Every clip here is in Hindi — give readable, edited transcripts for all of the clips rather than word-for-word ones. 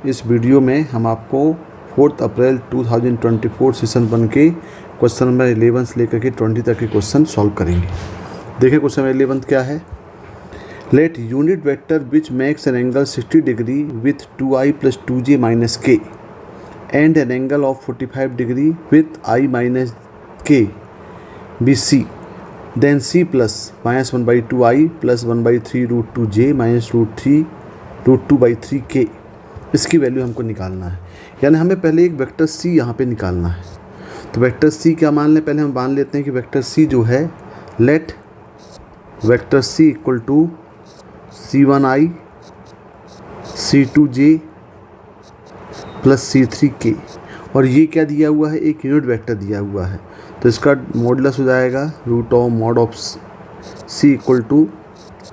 इस वीडियो में हम आपको 4 अप्रैल 2024 सेशन 1 के क्वेश्चन नंबर 11 से लेकर के 20 तक के क्वेश्चन सॉल्व करेंगे। देखिए क्वेश्चन नंबर 11 क्या है। Let unit vector which makes an angle 60 degree with 2i + 2j - k and an angle of 45 degree with i - k be c then c plus -1/2i + 1/3√2j -√2/3k इसकी वैल्यू हमको निकालना है। यानी हमें पहले एक वेक्टर c यहाँ पे निकालना है। तो वेक्टर c क्या मान लें, पहले हम मान लेते हैं कि वेक्टर c जो है, let vector c equal to c1i c2j + c3k। और ये क्या दिया हुआ है, एक यूनिट वेक्टर दिया हुआ है, तो इसका मॉडुलस हो जाएगा √mod c equal to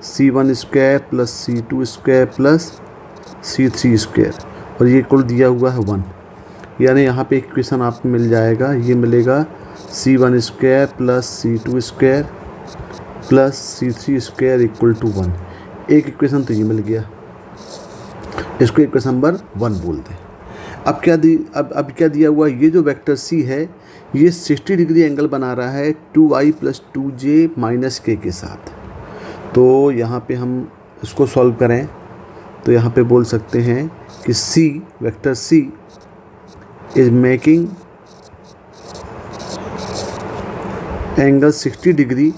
c1² + c2² + c3², और ये इक्वल दिया हुआ है 1। यानी यहाँ पे इक्वेशन आपको मिल जाएगा, ये मिलेगा c1² + c2² + c3² = 1। एक इक्वेशन तो ये मिल गया, इसको इक्वेशन नंबर 1 बोलते हैं। अब क्या दिया हुआ, ये जो वेक्टर c है ये 60 डिग्री एंगल बना रहा है 2i + 2j - k के साथ। तो यहाँ पे हम इसको सॉल्व करें तो यहाँ पे बोल सकते हैं कि c vector c is making angle 60 degree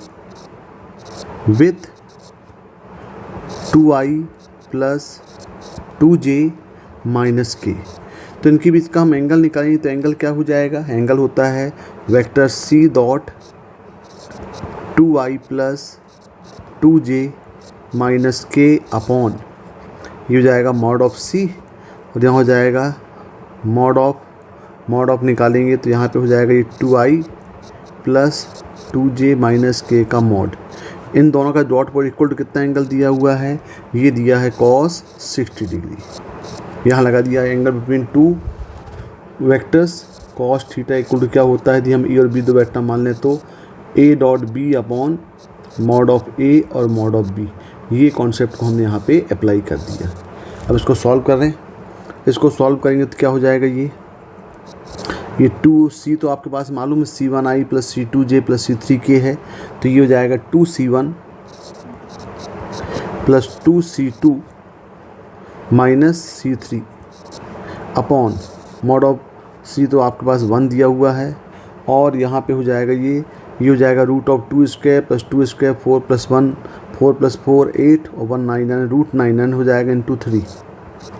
with 2i + 2j - k। तो इनके बीच का हम एंगल निकालेंगे तो एंगल क्या हो जाएगा, एंगल होता है vector c dot 2i + 2j - k upon, ये हो जाएगा मॉड ऑफ c, और यहाँ हो जाएगा मॉड ऑफ निकालेंगे तो यहाँ पे हो जाएगा ये 2i + 2j - k का मॉड। इन दोनों का डॉट पर इक्वल टू कितना एंगल दिया हुआ है, ये दिया है cos 60 डिग्री। यहाँ लगा दिया है angle between two vectors cos theta equal to क्या होता है, यदि हम ए और बी दो वेक्टर मान लें तो a.b upon mod of a और मॉड ऑफ b। ये कॉन्सेप्ट को हमने यहाँ पे अप्लाई कर दिया। अब इसको सॉल्व कर रहे हैं, इसको सॉल्व करेंगे तो क्या हो जाएगा, ये 2c तो आपके पास मालूम है c1i + c2j + c3k है, तो ये हो जाएगा 2c1 + 2c2 - c3 upon mod of c तो आपके पास 1 दिया हुआ है, और यहाँ पे हो जाएगा ये हो जाएगा √2² + 2² 4 + 1 4 + 4 8 और 1 9 9 √9 हो जाएगा × 3,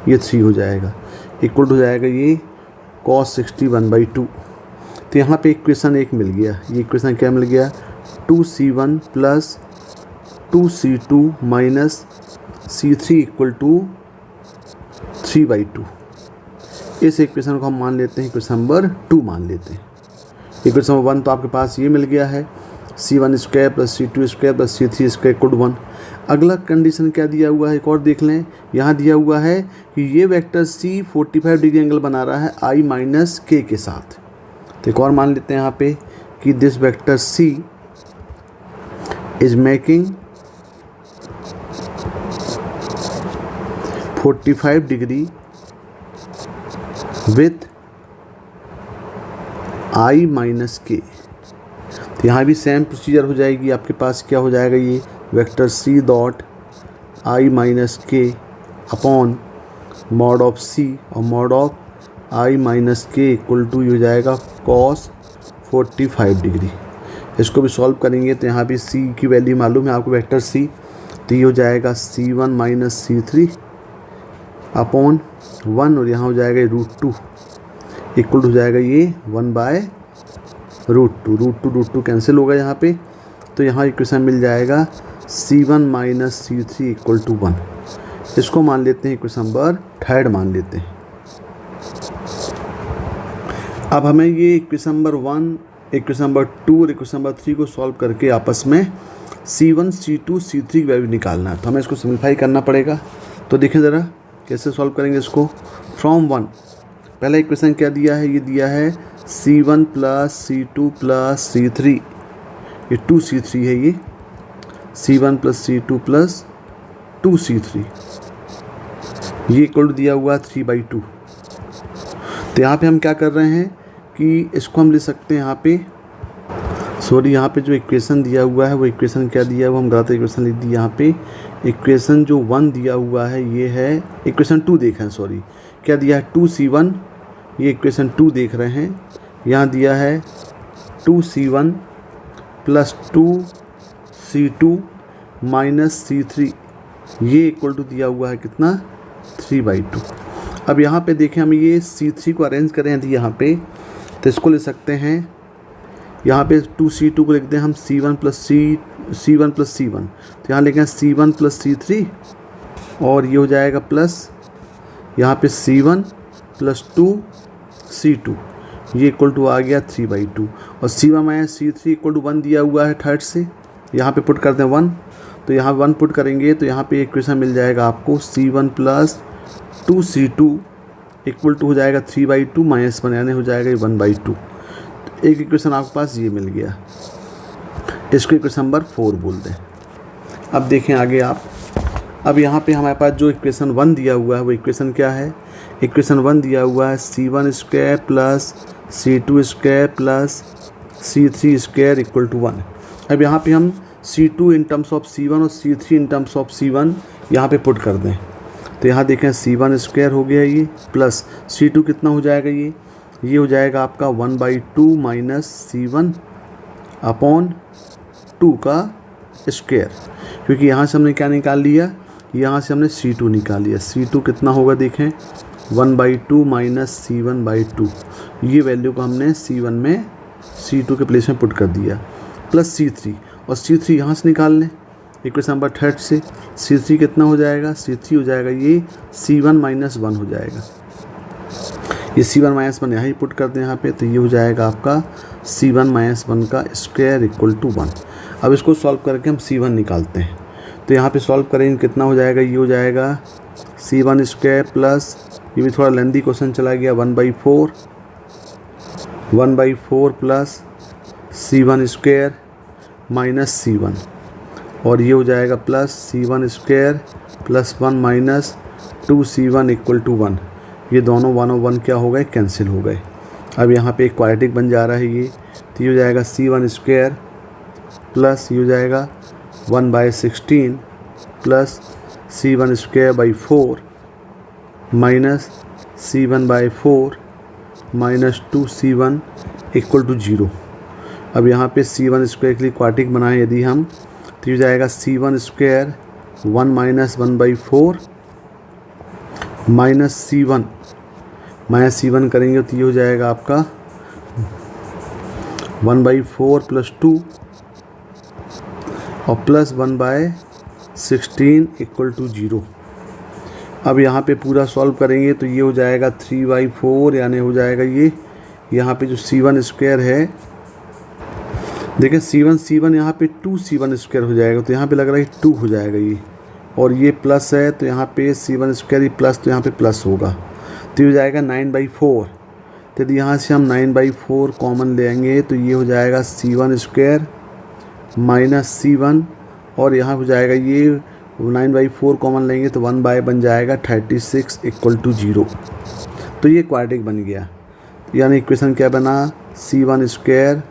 ये 3 हो जाएगा, इक्वल हो जाएगा ये cos 60 1/2। तो यहाँ पे इक्वेशन एक मिल गया, ये इक्वेशन क्या मिल गया, 2c1 + 2c2 - c3 = 3/2। इस इक्वेशन को हम मान लेते हैं इक्वेशन नंबर 2 मान लेते हैं। इक्वेशन नंबर 1 तो आपके पास ये मिल गया है c1² + c2² + c3² = 1। अगला कंडीशन क्या दिया हुआ है, एक और देख लें। यहाँ दिया हुआ है कि ये वेक्टर c 45 डिग्री एंगल बना रहा है i - k के साथ। तो एक और मान लेते हैं यहाँ पे कि this vector c is making 45 degree with i - k। तो यहाँ भी सेम प्रोसीजर हो जाएगी, आपके पास क्या हो जाएगा, ये vector c dot i - k upon mod of c और mod of i - k equal to हो जाएगा cos 45 डिग्री। इसको भी सॉल्व करेंगे तो यहाँ भी c की वैल्यू मालूम है आपको वेक्टर c, तो ये हो जाएगा c1 - c3 अपॉन 1, और यहाँ हो जाएगा √2 इक्वल हो जाएगा ये 1/√2 कैंसिल होगा यहाँ पे, तो यहाँ इक्वेशन मिल जाएगा c1 - c3 = 1। इसको मान लेते हैं इक्वेशन नंबर 3 मान लेते हैं। अब हमें ये इक्वेशन नंबर 1, इक्वेशन नंबर 2 और इक्वेशन नंबर 3 को सॉल्व करके आपस में c1 c2 c3 की वैल्यू निकालना है, तो हमें इसको सिंप्लीफाई करना पड़ेगा। तो देखिए ज़रा कैसे सॉल्व करेंगे इसको। फ्रॉम 1 पहला इक्वेशन क्या दिया है, ये दिया है c1 + c2 + c3, ये 2c3 है, ये c1 + c2 + 2c3 ये इक्वल टू दिया हुआ 3/2। तो यहाँ पे हम क्या कर रहे हैं कि इसको हम लिख सकते हैं यहाँ पे, सॉरी यहाँ पे जो इक्वेशन दिया हुआ है वो इक्वेशन क्या दिया हुआ, हम गलत इक्वेशन लिख दी यहाँ पे। इक्वेशन जो 1 दिया हुआ है ये है इक्वेशन 2 देखें, सॉरी क्या दिया है 2c1, ये इक्वेशन 2 देख रहे हैं। यहाँ दिया है 2c1 plus 2c2 minus c3, ये इक्वल टू दिया हुआ है कितना 3/2। अब यहाँ पे देखें हम ये c3 को अरेंज करें यदि यहाँ पे, तो इसको ले सकते हैं यहाँ पे 2c2 को लिखते हैं हम c1 प्लस c1, तो यहाँ लिखें c1 प्लस c3 और ये हो जाएगा प्लस यहाँ पे c1 प्लस 2c2, ये इक्वल टू आ गया 3/2। और c1 minus c3 equal to 1 दिया हुआ है थर्ड से, यहाँ पे पुट करते हैं 1, तो यहाँ 1 पुट करेंगे तो यहाँ पे इक्वेशन मिल जाएगा आपको c1 plus 2c2 equal to हो जाएगा 3/2 माइनस 1 यानी हो जाएगा 1/2। एक इक्वेशन आपके पास ये मिल गया, इसको इक्वेशन नंबर 4 बोल दें। अब देखें आगे आप, अब यहाँ पे हमारे पास जो इक्वेशन 1 दिया हुआ है वो इक्वेशन क्या है, इक्वेशन 1 दिया हुआ है c1 square plus c2 square plus c3 square equal to 1। अब यहाँ पे हम c2 in terms of c1 और c3 in terms of c1 यहाँ पे पुट कर दें, तो यहाँ देखें c1 स्क्वायर हो गया ये प्लस c2 कितना हो जाएगा, ये हो जाएगा आपका 1/2 माइनस c1 अपॉन 2 का स्क्वायर, क्योंकि यहाँ से हमने क्या निकाल लिया, यहाँ से हमने c2 निकाल लिया। c2 कितना होगा देखें 1/2 माइनस c1/2, ये वैल्यू को हमने c1 में c2 के प्लेस में पुट कर दिया प्लस c3, और c3 यहाँ से निकाल लें इक्वेशन नंबर 3 से। c3 कितना हो जाएगा, c3 हो जाएगा ये c1 माइनस 1 हो जाएगा, ये c1 माइनस 1 यहाँ ही पुट कर दें यहाँ पे, तो ये हो जाएगा आपका c1 माइनस 1 का स्क्वायर इक्वल टू 1। अब इसको सॉल्व करके हम c1 निकालते हैं, तो यहाँ पे सॉल्व करेंगे कितना हो जाएगा, ये हो जाएगा c1 स्क्वायर प्लस ये भी थोड़ा लेंदी क्वेश्चन चला गया 1/4 plus c1 square minus c1, और ये हो जाएगा plus c1 square plus 1 minus 2c1 equal to 1। ये दोनों 1 और 1 क्या हो गए, कैंसिल हो गए। अब यहाँ पे एक क्वाड्रेटिक बन जा रहा है ये, तो ये हो जाएगा c1 स्क्वायर प्लस ये हो जाएगा 1/16 plus c1 square by 4 minus c1/4 minus 2c1 equal to 0। अब यहाँ पे c1 स्क्वायर के लिए क्वाड्रेटिक बनाएं यदि हम, तो ये हो जाएगा c1 square 1 minus 1/4 minus c1 करेंगे तो ये हो जाएगा आपका 1/4 प्लस 2 और प्लस 1/16 इक्वल टू 0। अब यहाँ पे पूरा सॉल्व करेंगे तो ये हो जाएगा 3/4 यानी हो जाएगा ये यहाँ पे जो c1 स्क्वायर है, देखिए c1 यहाँ पे 2c1 स्क्वायर हो जाएगा, तो यहाँ पे लग रहा है 2 हो जाएगा ये, और ये प्लस है तो यहाँ पे c1 स्क्वायर ही प्लस, तो यहाँ पे प्लस होगा, तो ये हो जाएगा 9/4। तो यदि यहाँ से हम 9/4 कॉमन लेंगे तो ये हो जाएगा c1 स्क्वायर माइनस c1, और यहाँ हो जाएगा ये 9/4 कॉमन लेंगे तो 1 बन जाएगा 36 इक्वल टू 0। तो ये क्वाड्रेटिक बन गया, यानी इक्वेशन क्या बना c1 square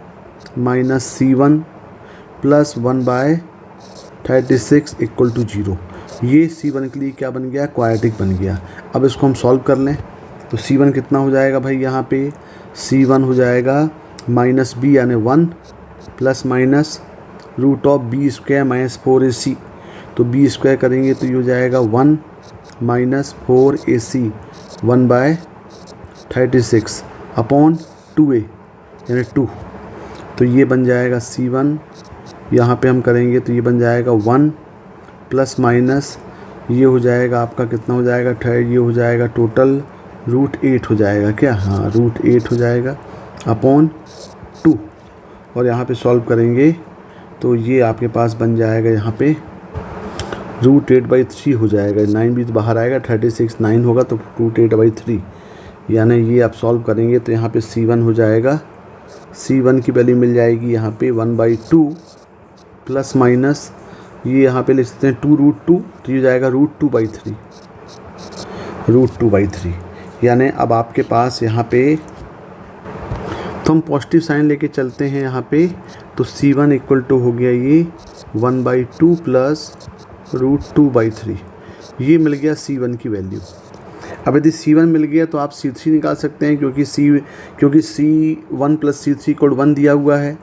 minus c1 plus 1/36 equal to 0। ये c1 के लिए क्या बन गया, क्वाड्रेटिक बन गया। अब इसको हम सॉल्व कर लें तो c1 कितना हो जाएगा भाई, यहाँ पे c1 हो जाएगा माइनस b यानी 1 plus minus root of b square minus 4ac, तो b स्क्वायर करेंगे तो ये हो जाएगा 1 माइनस 4ac 1/36 अपॉन 2a यानी 2, तो ये बन जाएगा c1, यहाँ पे हम करेंगे तो ये बन जाएगा 1 प्लस माइनस ये हो जाएगा आपका कितना हो जाएगा, ये हो जाएगा टोटल √8 हो जाएगा क्या, हाँ √8 हो जाएगा अपॉन 2, और यहाँ पे सॉल्व करेंगे तो ये आपके पास बन जाएगा यहाँ पे √8/3 हो जाएगा, 9 भी तो बाहर आएगा, 36 9 होगा तो √8/3, यानी ये आप सॉल्व करेंगे तो यहाँ पे c1 हो जाएगा, c1 की वैल्यू मिल जाएगी यहाँ पे 1/2 प्लस माइनस ये यहाँ पे लिख सकते हैं 2√2, तो ये जाएगा √2/3, √2/3। यानी अब आपके पास यहाँ पे तो हम पॉजिटिव साइन लेके चलते हैं यहाँ पे, तो C1 इक्वल टू हो गया ये 1/2 प्लस √2/3। ये मिल गया C1 की वैल्यू। अब यदि C1 मिल गया तो आप C3 निकाल सकते हैं, क्योंकि C1 प्लस C3 इक्वल 1 दिया हुआ है।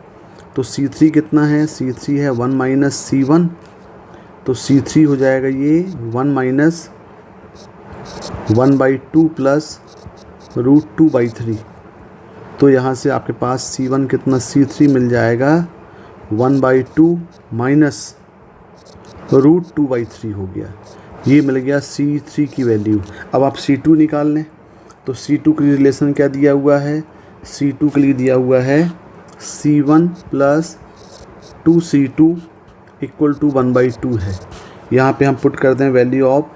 तो C3 कितना है, C3 है 1 माइनस C1, तो C3 हो जाएगा ये 1 माइनस 1/2 प्लस √2/3। तो यहाँ से आपके पास C1 कितना, C3 मिल जाएगा 1/2 माइनस √2/3 हो गया। ये मिल गया C3 की वैल्यू। अब आप C2 निकाल लें, तो C2 के लिए रिलेशन क्या दिया हुआ है, C2 के लिए दिया हुआ है C1 plus 2C2 equal to 1/2 है। यहाँ पे हम पुट करते हैं वैल्यू ऑफ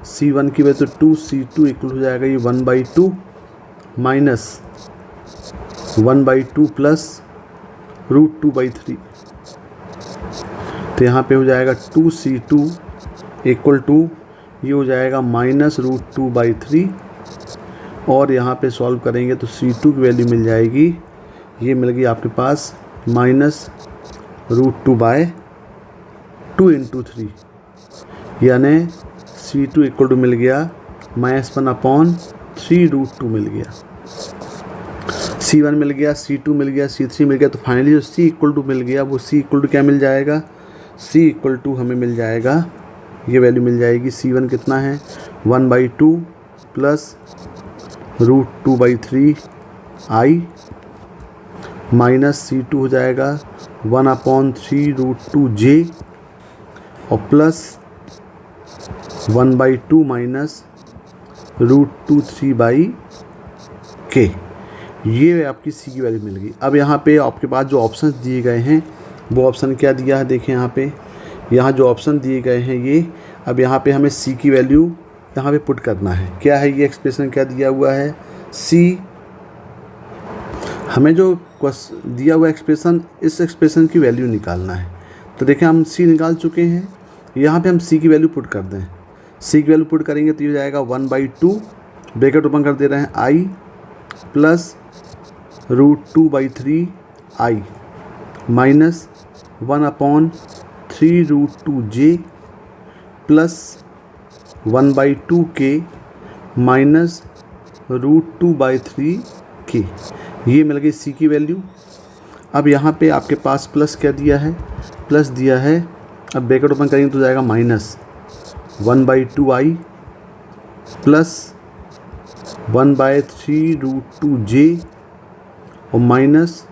C1 की वैल्यू, तो 2C2 इक्वल हो जाएगा ये 1/2 माइनस 1/2 प्लस √2/3। तो यहाँ पे हो जाएगा 2C2 इक्वल टू ये हो जाएगा माइनस √2/3, और यहाँ पे सॉल्व करेंगे तो C2 की वैल्यू मिल जाएगी, ये मिल गई आपके पास माइनस √2/2 इंटू 3, यानी C2 इक्वल टू मिल गया -1/3√2 मिल गया। C1 मिल गया, C2 मिल गया, C3 मिल गया, तो फाइनली जो C इक्वल टू मिल गया वो C इक्वल टू क्या मिल जाएगा, C इक्वल टू हमें मिल जाएगा, ये वैल्यू मिल जाएगी। C1 कितना है 1/2 प्लस √2/3i माइनस C2 हो जाएगा 1/3√2j और प्लस 1/2 माइनस √2/3/k। ये आपकी C की वैल्यू मिल गई। अब यहाँ पे आपके पास जो ऑप्शन दिए गए हैं वो ऑप्शन क्या दिया है, देखें यहाँ जो ऑप्शन दिए गए हैं ये, अब यहाँ पे हमें C की वैल्यू यहाँ पे पुट करना है। क्या है ये एक्सप्रेशन, क्या दिया हुआ है C, हमें जो दिया हुआ एक्सप्रेशन, इस एक्सप्रेशन की वैल्यू निकालना है। तो देखें हम C निकाल चुके हैं, यहाँ पे हम C की वैल्यू पुट कर दें। C की वैल्यू पुट करेंगे तो ये जाएगा 1/2 ब्रैकेट ओपन कर दे रहे हैं i plus √2/3i minus 1/3√2j plus 1/2k minus √2/3k। ये मिल गई C की वैल्यू। अब यहाँ पे आपके पास प्लस क्या दिया है, प्लस दिया है, अब ब्रैकेट ओपन करेंगे तो जाएगा माइनस 1/2i प्लस 1/3√2j और माइनस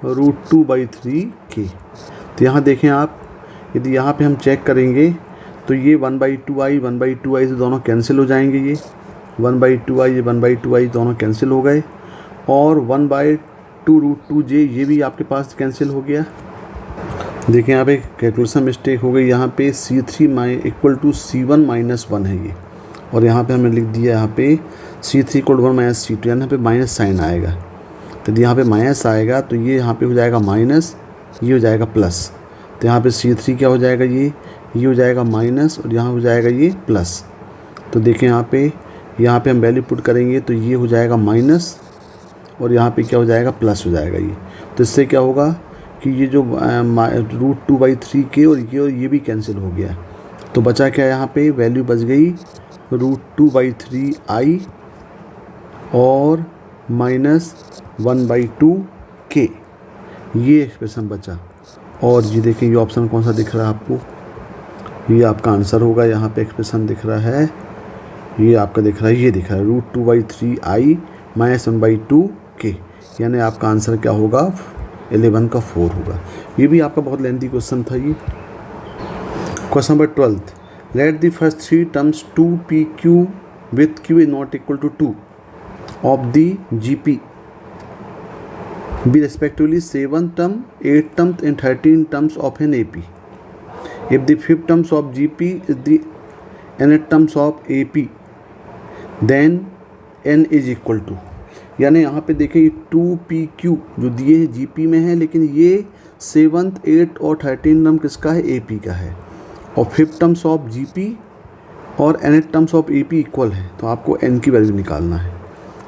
√2/3k। तो यहाँ देखें आप, यदि यहाँ पे हम चेक करेंगे तो ये 1/2i से दोनों कैंसिल हो जाएंगे, ये 1/2i ये 1/2i दोनों कैंसिल हो गए, और 1/2√2j ये भी आपके पास कैंसिल हो गया। देखें यहाँ पे कैलकुलेशन मिस्टेक हो गई, यहाँ पे C3 equal to C1 minus 1 है ये, और यहाँ पे हमने लिख दिया यहाँ पे C3 equal to 1 minus C2, यानी यहाँ पे माइनस साइन आएगा। तो यहाँ पे माइनस आएगा तो ये यहाँ पे हो जाएगा माइनस, ये हो जाएगा प्लस। तो यहाँ पे C3 क्या हो जाएगा, ये हो जाएगा माइनस और यहाँ हो जाएगा ये प्लस। तो देखें यहाँ पे हम वैल्यू पुट करेंगे तो ये हो जाएगा माइनस और यहाँ पे क्या हो जाएगा, प्लस हो जाएगा ये। तो इससे क्या होगा कि ये जो √2/3k और ये भी कैंसिल हो गया। तो बचा क्या, यहाँ पे वैल्यू बच गई √2/3i और माइनस 1/2k, ये एक्सप्रेशन बचा। और ये देखिए ये ऑप्शन कौन सा दिख रहा है आपको, ये आपका आंसर होगा। यहाँ पे एक्सप्रेशन दिख रहा है, ये आपका दिख रहा है, ये दिख रहा है √2/3i माइनस 1/2k, यानी आपका आंसर क्या होगा 11 का 4 होगा। ये भी आपका बहुत लेंथी क्वेश्चन था ये। Question number 12, let the first 3 terms 2pq with q is not equal to 2 of the gp be respectively 7th term, 8th term and 13th terms of an AP. If the 5th terms of GP is the nth terms of AP, then n is equal to, यानी यहाँ पे देखें 2pq जो दिए हैं GP में है, लेकिन ये 7th 8th और 13th टर्म किसका है, AP का है, और 5th टर्म्स ऑफ GP और nth terms of AP equal है, तो आपको n की वैल्यू निकालना है।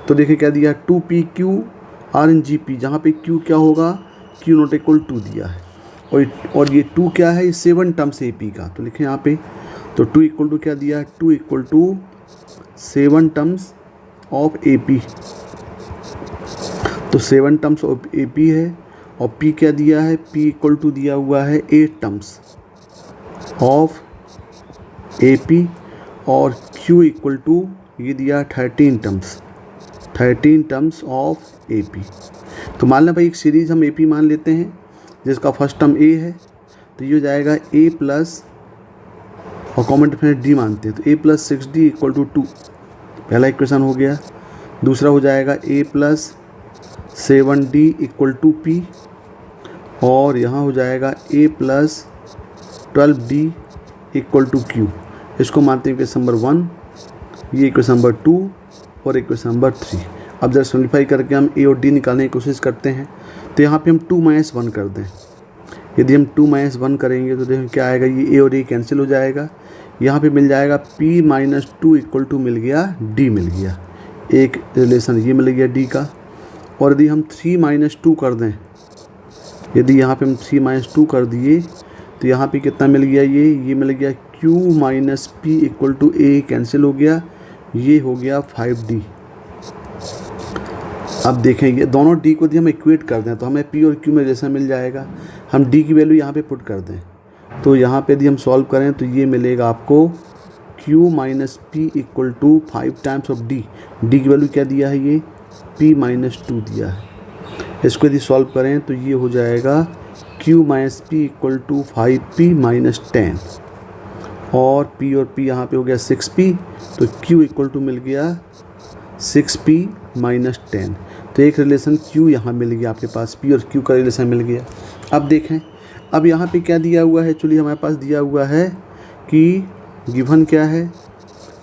तो देखिए क्या दिया, 2PQ RNGP, जहाँ पे Q क्या होगा, Q नॉट इक्वल 2 दिया है, और ये 2 क्या है, 7 टर्म्स AP का, तो लिखें यहाँ पे, तो 2 इक्वल टू क्या दिया है, 2 equal to 7 terms of AP, तो 7 टर्म्स ऑफ AP है, और P क्या दिया है, P इक्वल टू दिया हुआ है 8 टर्म्स ऑफ AP, और Q इक्वल टू ये दिया 13 टर्म्स ऑफ AP। तो मान लें भाई एक सीरीज़ हम AP मान लेते हैं जिसका फर्स्ट टर्म A है, तो ये हो जाएगा A प्लस, और कॉमन डिफरेंस D मानते हैं, तो A plus 6D equal to 2, पहला इक्वेशन हो गया। दूसरा हो जाएगा A plus 7D equal to P, और यहाँ हो जाएगा A plus 12D equal to Q। इसको मानते हैं इक्वेशन नंबर 1, ये इक्वेशन नंबर 2 और इक्वेशन नंबर 3। अब जब सिंप्लीफाई करके हम A और D निकालने की कोशिश करते हैं, तो यहाँ पे हम 2 - 1 कर दें। यदि हम 2 - 1 करेंगे तो देखिए क्या आएगा, ये A और A कैंसिल हो जाएगा, यहाँ पे मिल जाएगा P - 2 इक्वल टू मिल गया D मिल गया, एक रिलेशन ये मिल गया D का। और यदि हम 3 - 2 कर दें, यदि यहाँ पे हम 3 - 2 कर दिए, तो यहाँ पे कितना मिल गया, ये मिल गया Q - P equal to A cancel हो गया, ये हो गया 5D। अब देखें ये दोनों D को यदि हम इक्वेट कर दें तो हमें P और Q में रिलेशन मिल जाएगा। हम D की वैल्यू यहाँ पे पुट कर दें, तो यहाँ पे यदि हम सॉल्व करें तो ये मिलेगा आपको Q - P equal to 5 times of D। D की वैल्यू क्या दिया है, ये P - 2 दिया है। इसको यदि सॉल्व करें तो ये हो जाएगा Q - P equal to 5P - 10, और P और P यहाँ पे हो गया 6P, तो Q इक्वल टू मिल गया 6P - 10। तो एक रिलेशन Q यहाँ मिल गया आपके पास, P और Q का रिलेशन मिल गया। अब देखें, अब यहाँ पे क्या दिया हुआ है, एक्चुअली हमारे पास दिया हुआ है कि गिवन क्या है,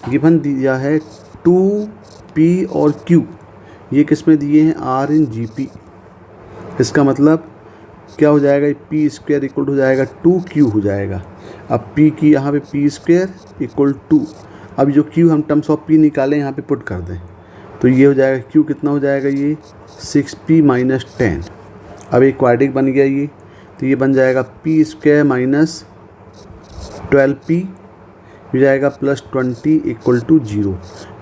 गिवन दिया है 2P और Q, ये किस में दिए हैं, RNGP। इसका मतलब क्या हो जाएगा, P स्क्वायर इक्वल हो जाएगा 2Q हो जाएगा। अब P की यहाँ पे P स्क्वायर इक्वल 2, अब जो Q हम टर्म्स ऑफ P निकालें यहाँ पे पुट कर दें, तो ये हो जाएगा Q कितना हो जाएगा, ये 6P - 10। अब एक क्वाड्रेटिक बन गया ये, तो ये बन जाएगा P स्क्वायर माइनस 12P हो जाएगा प्लस 20 इक्वल टू 0।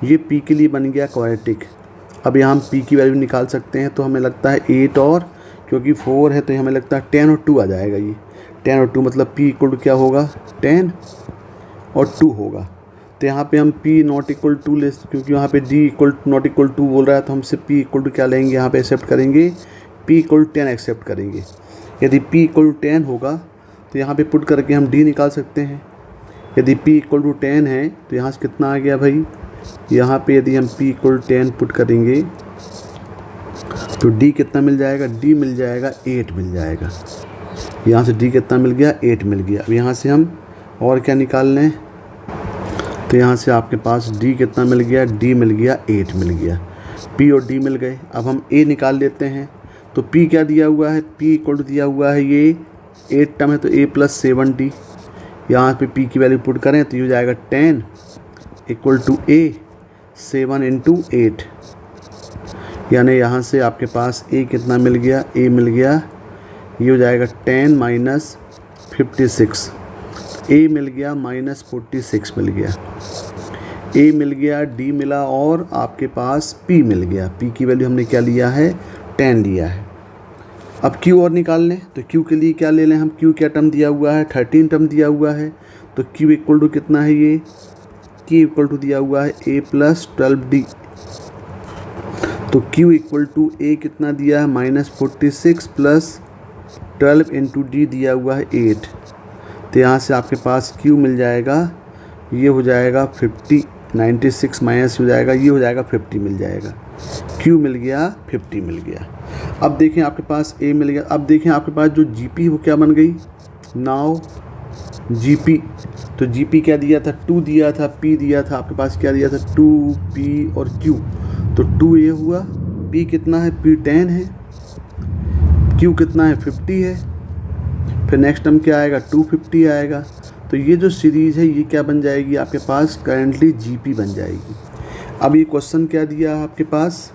ये P के लिए बन गया क्वाड्रेटिक। अब यहाँ हम P की वैल्यू निकाल सकते हैं, तो हमें लगता है 8 और क्योंकि 4 है तो हमें लगता है 10 और 2 आ जाएगा। ये 10 और 2 मतलब P इक्वल टू क्या होगा, 10 और 2 होगा। तो यहाँ पे हम P नॉट इक्वल टू ले, क्योंकि यहाँ पे D equal not equal to बोल रहा है, तो हमसे P इक्वल टू क्या लेंगे, यहाँ पे एक्सेप्ट करेंगे, P इक्वल 10 एक्सेप्ट करेंगे। यदि P इक्वल 10 होगा तो यहाँ पे पुट करके हम D निकाल सकते हैं। यदि P इक्वल टू 10 है तो यहाँ से कितना आ गया भाई, यहाँ पे यदि हम P इक्वल 10 पुट करेंगे तो D कितना मिल जाएगा, D मिल जाएगा 8 मिल जाएगा। यहाँ से D कितना मिल गया, 8 मिल गया। अब यहाँ से हम और क्या निकाल लें, तो यहाँ से आपके पास D कितना मिल गया, D मिल गया 8 मिल गया, P और D मिल गए। अब हम A निकाल लेते हैं, तो P क्या दिया हुआ है, P इक्वल टू दिया हुआ है ये 8 टर्म है, तो A प्लस 7D। यहाँ पे P की वैल्यू पुट करें तो ये हो जाएगा 10 इक्वल टू A 7 इंटू 8, यानी यहाँ से आपके पास A कितना मिल गया, A मिल गया, ये हो जाएगा 10 माइनस 56, A मिल गया माइनस 46 मिल गया, A मिल गया, D मिला और आपके पास P मिल गया। P की वैल्यू हमने क्या लिया है, 10 लिया है। अब Q और निकाल लें, तो Q के लिए क्या ले लें हम, Q क्या टर्म दिया हुआ है, 13 टर्म दिया हुआ है, तो Q इक्वल टू कितना है, ये Q इक्वल टू दिया हुआ है A प्लस 12D। तो Q इक्वल टू A कितना दिया है, माइनस 46 प्लस 12 इंटू D दिया हुआ है 8। तो यहाँ से आपके पास Q मिल जाएगा, ये हो जाएगा 50, 96 माइनस हो जाएगा, ये हो जाएगा 50 मिल जाएगा। Q मिल गया 50 मिल गया। अब देखें आपके पास A मिल गया। अब देखें आपके पास जो GP वो क्या बन गई, नाउ GP। तो GP क्या दिया था, 2 दिया था, P दिया था, आपके पास क्या दिया था 2P और Q। तो 2 ये हुआ, P कितना है, P 10 है, Q कितना है 50 है, फिर नेक्स्ट टर्म क्या आएगा 250 आएगा। तो ये जो सीरीज़ है ये क्या बन जाएगी आपके पास, करेंटली जीपी बन जाएगी। अब ये क्वेश्चन क्या दिया है आपके पास,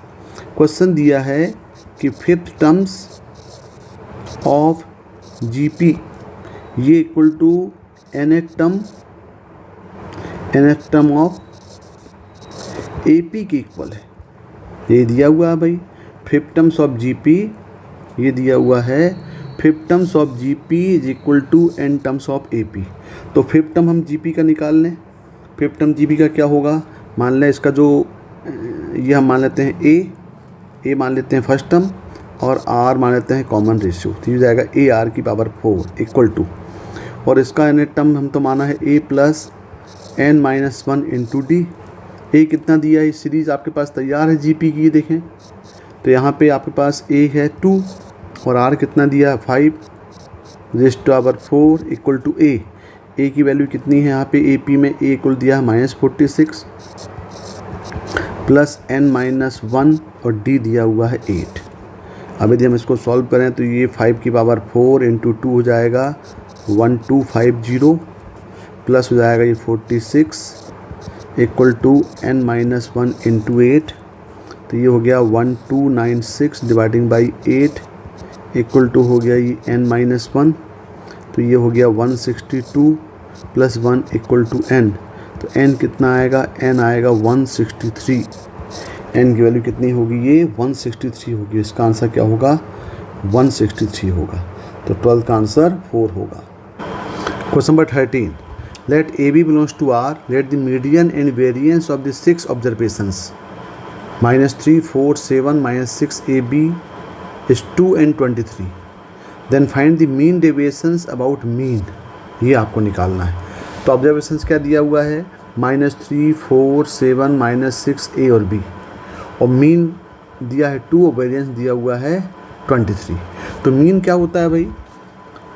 क्वेश्चन दिया है कि फिफ्थ टर्म्स ऑफ जीपी ये equal to nth term of AP के इक्वल है। ये दिया हुआ है भाई, फिफ्थ टर्म्स ऑफ जीपी ये दिया हुआ है, fifth terms of GP is equal to n terms of AP. तो फिफ्थ टर्म हम जीपी का निकाल लें। फिफ्थ टर्म जीपी का क्या होगा, मान लें इसका जो ये हम मान लेते हैं ए मान लेते हैं फर्स्ट टर्म और आर मान लेते हैं कॉमन रेशियो, तो ये जाएगा ए आर की पावर 4 इक्वल टू, और इसका nth टर्म हम तो माना है A plus n minus 1 into D. A कितना दिया है, सीरीज़ आपके पास तैयार है जीपी की, देखें तो यहाँ पे आपके पास ए है 2 और आर कितना दिया है 5 raise to power 4 equal to A की वैल्यू कितनी है यहाँ पे ए पी में, ए इक्वल दिया है -46 प्लस n माइनस 1 और डी दिया हुआ है 8। अब यदि हम इसको सॉल्व करें तो ये 5 की पावर 4 इंटू 2 हो जाएगा 1250 प्लस हो जाएगा ये 46 equal to n minus 1 into 8, तो ये हो गया 1296 डिवाइडिंग बाई 8 इक्वल टू हो गया ये n माइनस 1, तो ये हो गया 162 प्लस 1 इक्वल टू n, तो n कितना आएगा, n आएगा 163। n की वैल्यू कितनी होगी, ये 163 होगी। इसका आंसर क्या होगा, 163 होगा। तो 12 का आंसर 4 होगा। Question number 13, let a b belongs to R, let the median and variance of the 6 observations -3 4 7 -6 a b is 2 and 23, then find the mean deviations about mean. ये आपको निकालना है। तो ऑब्जर्वेशंस क्या दिया हुआ है, -3 4 7 -6 ए और बी, और मीन दिया है 2 और वेरिएंस दिया हुआ है 23। तो मीन क्या होता है भाई,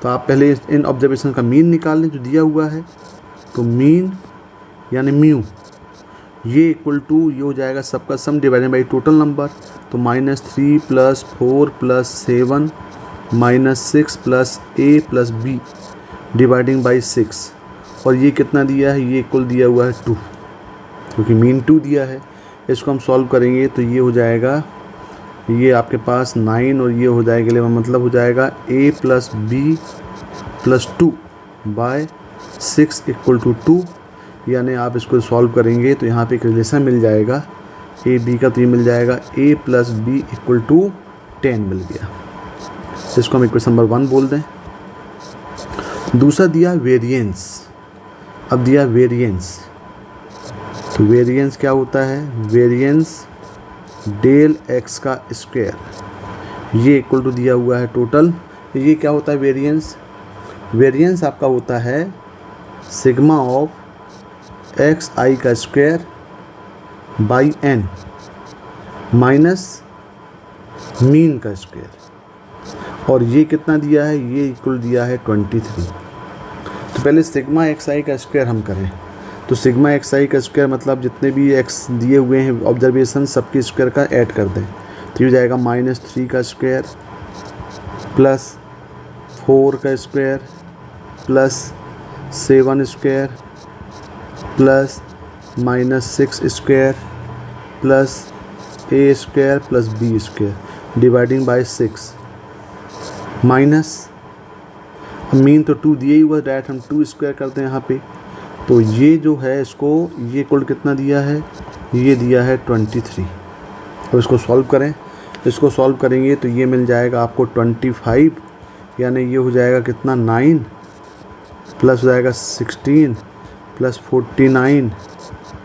तो आप पहले इन ऑब्जर्वेशन का मीन निकाल लें जो दिया हुआ है। तो मीन यानी म्यू ये इक्वल टू ये हो जाएगा सबका sum divided by total number, तो -3 plus 4 plus 7 -6 plus a plus b dividing by 6, और ये कितना दिया है, ये इक्वल दिया हुआ है 2, क्योंकि मीन 2 दिया है। इसको हम सॉल्व करेंगे तो ये हो जाएगा, ये आपके पास 9 और ये हो जाएगा 11, मतलब हो जाएगा a plus b plus 2 by 6 equal to 2, यानी आप इसको सॉल्व करेंगे तो यहाँ पे एक रिलेशन मिल जाएगा ए बी का, तो ये मिल जाएगा a plus B equal to 10 मिल गया। इसको हम इक्वेशन नंबर 1 बोल दें। दूसरा दिया वेरिएंस, अब दिया वेरिएंस, तो वेरिएंस क्या होता है, वेरिएंस डेल एक्स का स्क्वायर, ये इक्वल टू दिया हुआ है टोटल। ये क्या होता है वेरिएंस, वेरिएंस आपका होता है सिग्मा ऑफ एक्स आई का square by n minus mean का स्क्वायर, और ये कितना दिया है, ये इक्वल दिया है 23। तो पहले सिग्मा एक्स आई का स्क्वायर हम करें, तो सिग्मा एक्स आई का स्क्वायर मतलब जितने भी एक्स दिए हुए हैं ऑब्जर्वेशन सबके स्क्वायर का ऐड कर दें, तो ये जाएगा -3 का स्क्वायर प्लस 4 का square plus 7 square plus -6 square plus A square plus B square dividing by 6 minus mean तो 2 दिए ही हुआ, डायरेक्ट हम 2 स्क्वायर करते हैं यहाँ पे, तो ये जो है इसको ये इक्वल कितना दिया है, ये दिया है 23। अब इसको सॉल्व करें, इसको सॉल्व करेंगे तो ये मिल जाएगा आपको 25, यानी ये हो जाएगा कितना 9 प्लस हो जाएगा 16 plus 49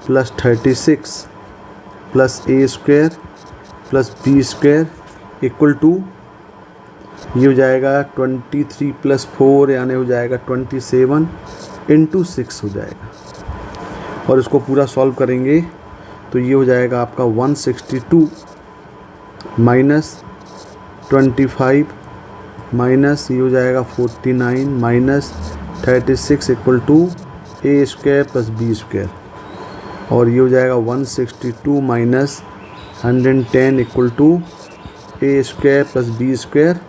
plus 36 plus A square plus B square equal to ये हो जाएगा 23 प्लस 4 यानी हो जाएगा 27 इंटू 6 हो जाएगा, और इसको पूरा सॉल्व करेंगे तो ये हो जाएगा आपका 162 माइनस 25 माइनस ये हो जाएगा 49 minus 36 equal to A square plus B square, और ये हो जाएगा 162 minus 110 equal to A square plus B square,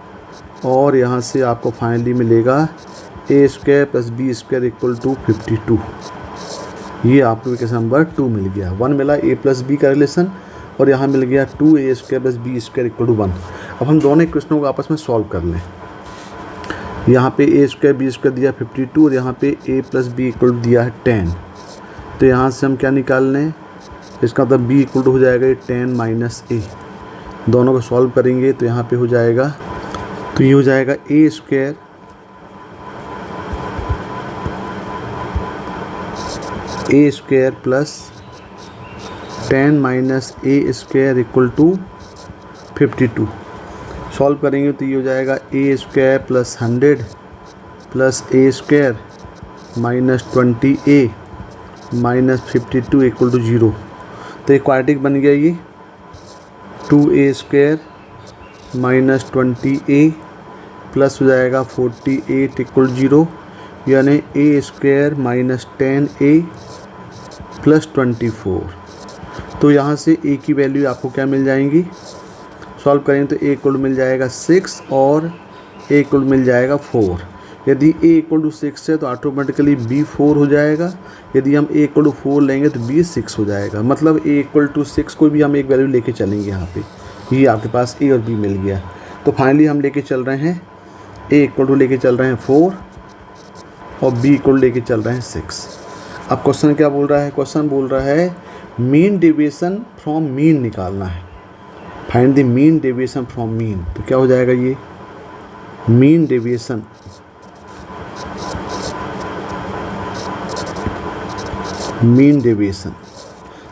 और यहाँ से आपको फाइनली मिलेगा A square plus B square equal to 52। ये आपको इक्वेशन नंबर 2 मिल गया। 1 मिला ए प्लस बी का रिलेशन और यहाँ मिल गया 2a square plus B square equal to 1। अब हम दोनों इक्वेशनों को आपस में सॉल्व कर लें। यहाँ पे ए स्क्वायर बी स्क्वायर दिया 52 और यहाँ पे a plus B equal to दिया है 10। तो यहाँ से हम क्या निकाल लें, इसका मतलब b इक्वल टू हो जाएगा 10 माइनस a। दोनों को सॉल्व करेंगे तो यहाँ पे हो जाएगा, तो ये हो जाएगा a square plus 10 minus a square equal to 52। Solve करेंगे तो ये हो जाएगा a square plus 100 plus a square minus 20a minus 52 equal to 0। तो एक क्वाड्रेटिक बन गया ये। 2a square minus 20a plus हो जाएगा 48 इक्वल 0, यानी a square minus 10a plus 24। तो यहाँ से a की वैल्यू आपको क्या मिल जाएंगी, सॉल्व करेंगे तो a इक्वल मिल जाएगा 6 और a इक्वल मिल जाएगा 4। यदि a इक्वल टू 6 है तो ऑटोमेटिकली b 4 हो जाएगा। यदि हम a इक्वल टू 4 लेंगे तो b 6 हो जाएगा। मतलब a इक्वल टू 6 को भी हम एक वैल्यू लेके चलेंगे यहाँ पे। ये आपके पास a और b मिल गया। तो फाइनली हम लेके चल रहे हैं a इक्वल टू लेके चल रहे हैं 4 और b इक्वल लेके चल रहे हैं 6। अब क्वेश्चन क्या बोल रहा है, क्वेश्चन बोल रहा है मीन डेविएशन फ्रॉम मीन निकालना है। Find the mean deviation from mean. तो क्या हो जाएगा, ये मीन डेविएशन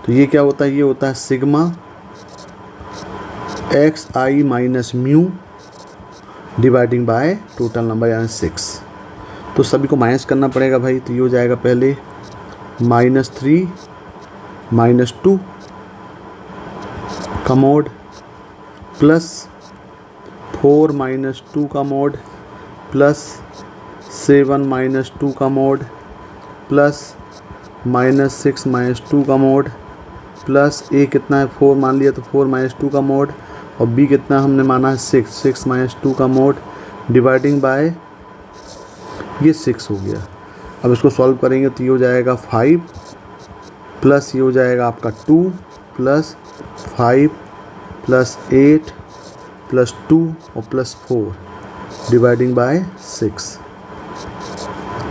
तो ये क्या होता है, ये होता है sigma x I minus mu dividing by total number यानी 6। तो सभी को माइनस करना पड़ेगा भाई। तो ये हो जाएगा पहले -3 -2 का मोड प्लस 4 -2 का मोड प्लस 7 -2 का मोड प्लस -6 -2 का मोड प्लस a कितना है 4 मान लिया तो 4 -2 का मोड और b कितना हमने माना है 6 -2 का मोड डिवाइडिंग बाय ये 6 हो गया। अब इसको सॉल्व करेंगे तो ये हो जाएगा 5 प्लस ये हो जाएगा आपका 2 प्लस 5 प्लस 8 प्लस 2 और प्लस 4 डिवाइडिंग बाय 6।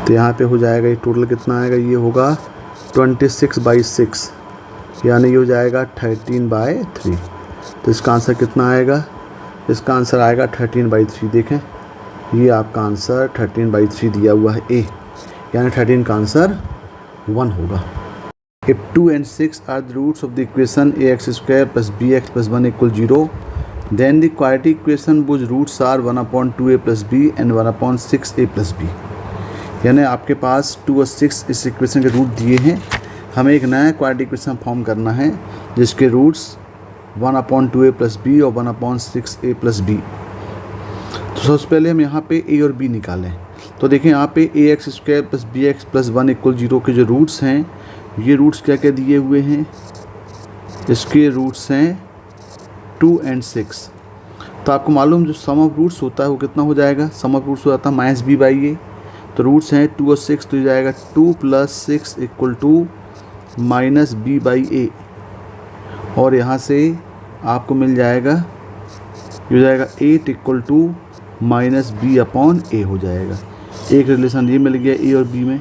तो यहाँ पे हो जाएगा ये टोटल कितना आएगा, ये होगा 26/6 यानी ये हो जाएगा 13/3। तो इसका आंसर कितना आएगा, इसका आंसर आएगा 13/3। देखें ये आपका आंसर 13/3 दिया हुआ है ए, यानी 13 का आंसर 1 होगा। If 2 and 6 are the roots of the equation ax square plus bx plus 1 equal 0, then the quadratic equation whose roots are 1/2a plus b and 1/6a plus b। यानी आपके पास 2 और 6 इस इक्वेशन के रूट दिए हैं। हमें एक नया क्वाड्रेटिक इक्वेशन फॉर्म करना है जिसके रूट्स 1/2a प्लस बी और 1/6a प्लस बी। तो सबसे पहले हम यहाँ पे a और b निकालें। तो देखें यहाँ पे ax square plus bx plus 1 equal 0 के जो रूट्स हैं, ये रूट्स क्या क्या दिए हुए हैं, इसके रूट्स हैं 2 and 6। तो आपको मालूम जो सम ऑफ रूट्स होता है वो कितना हो जाएगा, सम ऑफ रूट्स हो जाता है -b/a। तो रूट्स हैं 2 और 6 तो ये जाएगा 2 + 6 इक्वल टू -b/a और यहाँ से आपको मिल जाएगा, ये हो जाएगा 8 इक्वल टू -b/a हो जाएगा। एक रिलेशन ये मिल गया a और b में,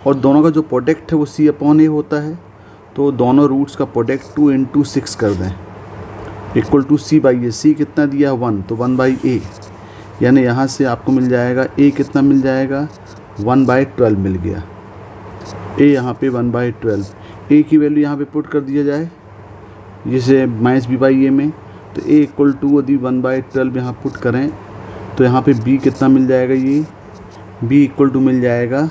और दोनों का जो प्रोडक्ट है वो c/a होता है। तो दोनों रूट्स का प्रोडक्ट 2 × 6 कर दें इक्वल टू c/a। c कितना दिया 1 तो 1/a, यानी यहाँ से आपको मिल जाएगा a कितना मिल जाएगा 1/12 मिल गया। a यहाँ पे 1/12, a की वैल्यू यहाँ पे पुट कर दिया जाए जैसे -b/a में, तो a इक्वल टू यदि 1/12 यहाँ पुट करें तो यहाँ पे b कितना मिल जाएगा, ये b इक्वल टू मिल जाएगा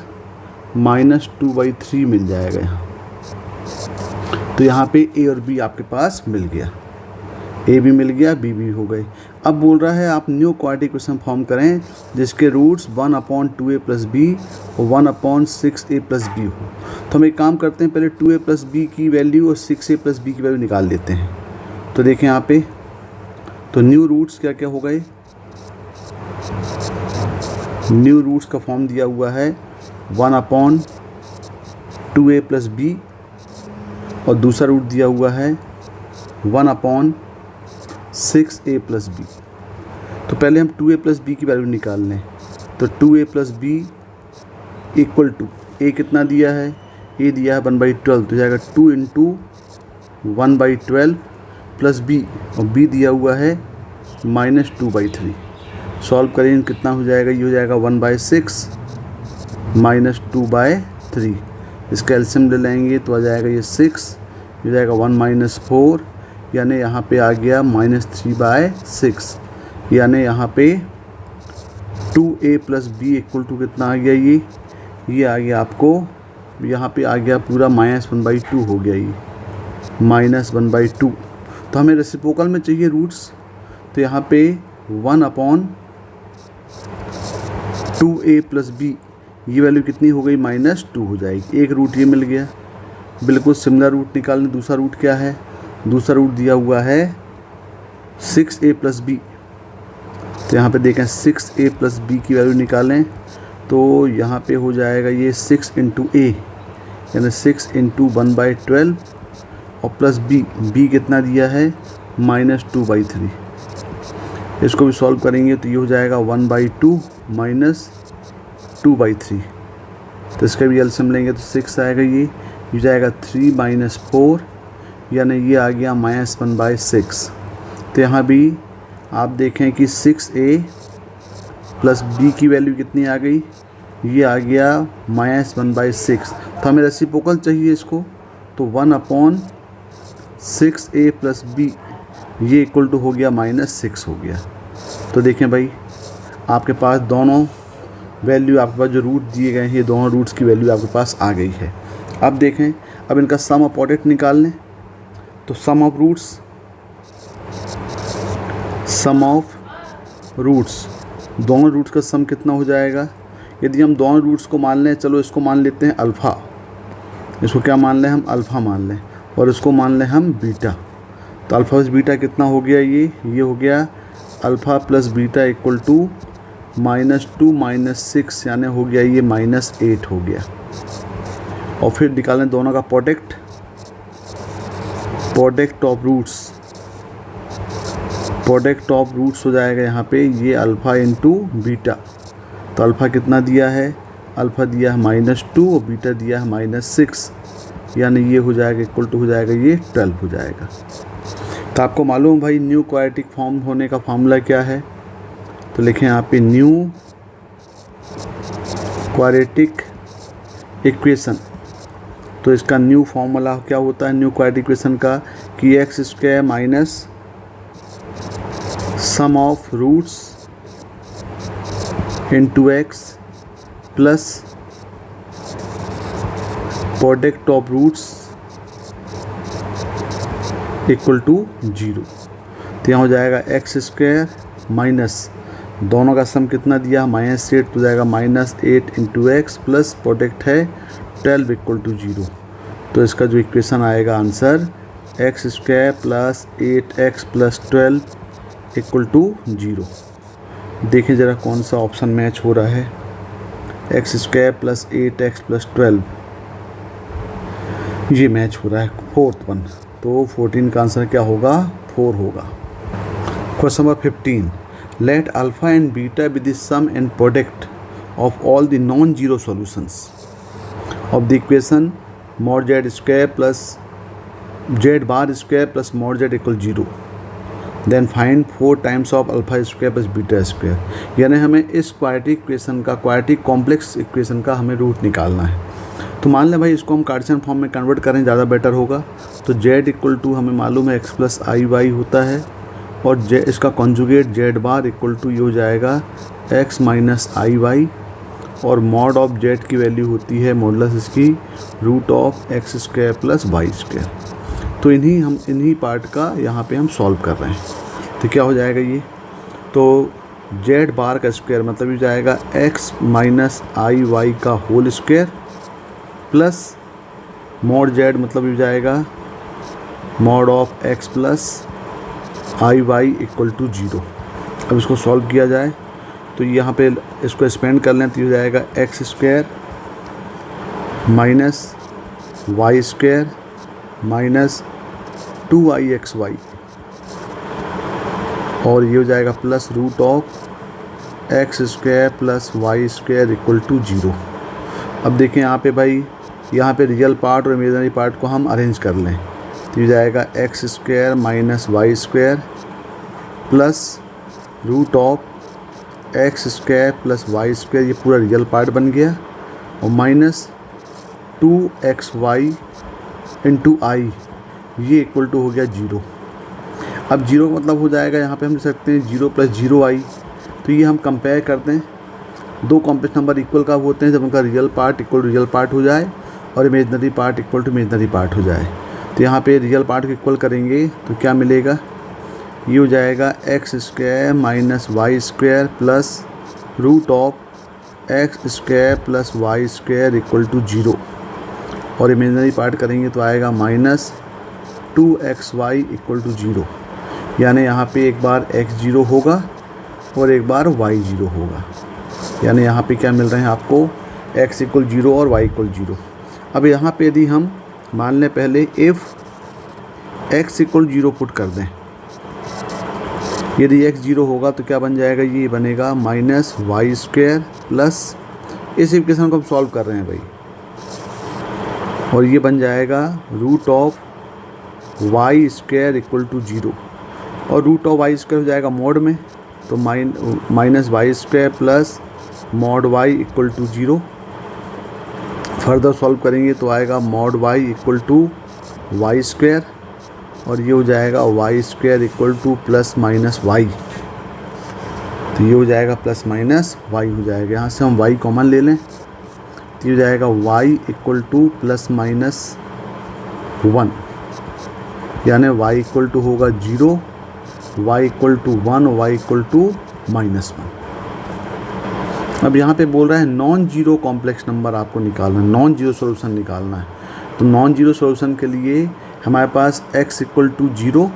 -2/3 मिल जाएगा यहाँ। तो यहाँ पे a और b आपके पास मिल गया, a भी मिल गया b भी हो गए। अब बोल रहा है आप न्यू क्वाड्रेटिक इक्वेशन फॉर्म करें जिसके रूट्स 1/2a प्लस b और 1/6a प्लस b हो। तो हम एक काम करते हैं, पहले 2a प्लस b की वैल्यू और 6a प्लस b की वैल्यू निकाल लेते हैं। तो देखें यहाँ पे, तो न्यू रूट्स क्या क्या हो गए, न्यू रूट्स का फॉर्म दिया हुआ है 1/2a प्लस बी, और दूसरा रूट दिया हुआ है 1/6a प्लस बी। तो पहले हम 2a प्लस बी की वैल्यू निकाल लें। तो 2a plus B equal to a कितना दिया है, a दिया है 1/12, तो जाएगा 2 इंटू 1/12 प्लस b, और b दिया हुआ है -2/3। सॉल्व करेंगे कितना हो जाएगा, ये हो जाएगा 1/6 -2/3। इसका एलसीएम ले लेंगे तो आ जाएगा ये 6, हो जाएगा 1 - 4, यानी यहाँ पे आ गया -3/6, यानी यहाँ पे 2a plus B equal to कितना आ गया, ये आ गया आपको, यहाँ पे आ गया पूरा -1/2 हो गया, ये -1/2। तो हमें रेसिप्रोकल में चाहिए रूट्स, तो यहाँ पे 1/2a प्लस बी, ये वैल्यू कितनी हो गई, -2 हो जाएगी। एक रूट ये मिल गया। बिल्कुल सिमिलर रूट निकालने, दूसरा रूट क्या है, दूसरा रूट दिया हुआ है 6a प्लस बी। तो यहाँ पे देखें 6a प्लस बी की वैल्यू निकालें तो यहाँ पे हो जाएगा ये 6 इंटू a, यानी 6 इंटू 1/12 और प्लस b कितना दिया है, -2/3। इसको भी सॉल्व करेंगे तो ये हो जाएगा 1/2 -2/3। तो इसका भी एलसीएम लेंगे तो 6 आएगा, ये हो जाएगा 3 - 4, यानी ये आ गया -1/6। तो यहाँ भी आप देखें कि 6a प्लस b की वैल्यू कितनी आ गई, ये आ गया -1/6। तो हमें रेसिप्रोकल चाहिए इसको, तो 1/6a प्लस b, ये इक्वल टू हो गया -6 हो गया। तो देखें भाई, आपके पास दोनों वैल्यू, आपके पास जो रूट दिए गए हैं, ये दोनों रूट्स की वैल्यू आपके पास आ गई है। अब देखें, अब इनका सम ऑफ प्रोडक्ट निकाल लें। तो सम ऑफ रूट्स, दोनों रूट्स का सम कितना हो जाएगा। यदि हम दोनों रूट्स को मान लें, चलो इसको मान लेते हैं अल्फ़ा, इसको क्या मान लें हम, अल्फ़ा मान लें, और इसको मान लें हम बीटा। तो अल्फ़ा प्लस बीटा कितना हो गया, ये हो गया alpha plus beta equal to -2 - 6, यानी हो गया ये -8 हो गया। और फिर निकालें दोनों का प्रोडक्ट ऑफ रूट्स हो जाएगा यहाँ पे, ये अल्फ़ा इंटू बीटा। तो अल्फ़ा कितना दिया है, अल्फ़ा दिया है -2 और बीटा दिया है -6, यानी ये हो जाएगा इक्वल टू हो जाएगा ये 12 हो जाएगा। तो आपको मालूम भाई न्यू क्वाड्रेटिक फॉर्म होने का फार्मूला क्या है। तो लिखें यहाँ पे न्यू क्वाड्रेटिक इक्वेशन। तो इसका न्यू फार्मूला क्या होता है न्यू क्वाड्रेटिक इक्वेशन का, कि x² minus sum of roots into x plus product of roots equal to 0। तो यहाँ हो जाएगा x² माइनस, दोनों का सम कितना दिया, -8, तो जाएगा -8 इंटू एक्स प्लस प्रोडक्ट है 12 इक्वल टू 0। तो इसका जो इक्वेशन आएगा answer x² plus 8x plus 12 equal to 0। देखें ज़रा कौन सा ऑप्शन मैच हो रहा है, x² प्लस 8x प्लस 12, ये मैच हो रहा है, 4th वन। तो 14 का आंसर क्या होगा, 4 होगा। Question number 15, let alpha and beta be the sum and product of all the non zero solutions of the equation mod z² plus z bar square plus mod z equal 0, then find 4 times of alpha plus beta. यानी हमें इस क्वाड्रेटिक इक्वेशन का, क्वाड्रेटिक कॉम्प्लेक्स इक्वेशन का हमें रूट निकालना है। तो मान लें भाई इसको हम कार्टेशियन फॉर्म में कन्वर्ट करें, ज़्यादा बेटर होगा। तो z इक्वल टू हमें मालूम है x प्लस iy होता है, और z इसका conjugate z bar equal to ये हो जाएगा x माइनस iy, और मॉड ऑफ z की वैल्यू होती है मॉडुलस इसकी √x² प्लस y²। तो इन्हीं पार्ट का यहाँ पे हम सॉल्व कर रहे हैं। तो क्या हो जाएगा ये, तो z बार का स्क्वायर मतलब ये जाएगा x माइनस iy का whole square plus mod z मतलब ये जाएगा mod of x plus iy equal to 0। अब इसको सॉल्व किया जाए तो यहाँ पे इसको एक्सपेंड कर लें तो ये हो जाएगा X square minus Y square minus 2ixy और ये हो जाएगा plus root of X square plus Y square equal to 0। अब देखें यहाँ पे भाई, यहाँ पे रियल पार्ट और इमेजिनरी पार्ट को हम अरेंज कर लें तो ये जाएगा X square minus Y square plus root of X square plus Y square, ये पूरा रियल पार्ट बन गया, और माइनस 2xy इंटू आई, ये इक्वल टू हो गया 0। अब 0 का मतलब हो जाएगा यहाँ पे हम लिख सकते हैं 0 प्लस 0i। तो ये हम कंपेयर करते हैं, दो कॉम्प्लेक्स नंबर इक्वल कब होते हैं, जब उनका real part equal to real part हो जाए और imaginary part equal to imaginary part हो जाए। तो यहाँ पे रियल पार्ट को इक्वल करेंगे तो क्या मिलेगा, ये हो जाएगा X square minus Y square plus root of X square plus Y square equal to 0, और इमेजनरी पार्ट करेंगे तो आएगा माइनस 2xy इक्वल टू 0। यानी यहाँ पे एक बार x 0 होगा और एक बार y 0 होगा। यानी यहाँ पे क्या मिल रहे हैं आपको, x इक्वल 0 और y इक्वल 0। अब यहाँ पे यदि हम मान लें पहले इफ़ x इक्वल 0 पुट कर दें, यदि x 0 होगा तो क्या बन जाएगा, ये बनेगा माइनस वाई स्क्वायर प्लस, इस इक्वेशन को हम सॉल्व कर रहे हैं भाई, और ये बन जाएगा root of Y square equal to 0, और रूट ऑफ वाई स्क्वायर हो जाएगा मॉड में, तो minus Y square plus mod Y equal to 0। Further solve करेंगे तो आएगा mod Y equal to Y square, और ये हो जाएगा Y square equal to plus minus Y, तो ये हो जाएगा प्लस माइनस वाई हो जाएगा। यहाँ से हम वाई कॉमन ले लें तो ये हो जाएगा Y equal to plus minus 1, यानी y इक्वल टू होगा 0, y equal to 1, y equal to minus 1। अब यहाँ पे बोल रहा है नॉन जीरो कॉम्प्लेक्स नंबर आपको निकालना है, नॉन जीरो सोल्यूशन निकालना है। तो नॉन जीरो सोल्यूशन के लिए हमारे पास x इक्वल टू 0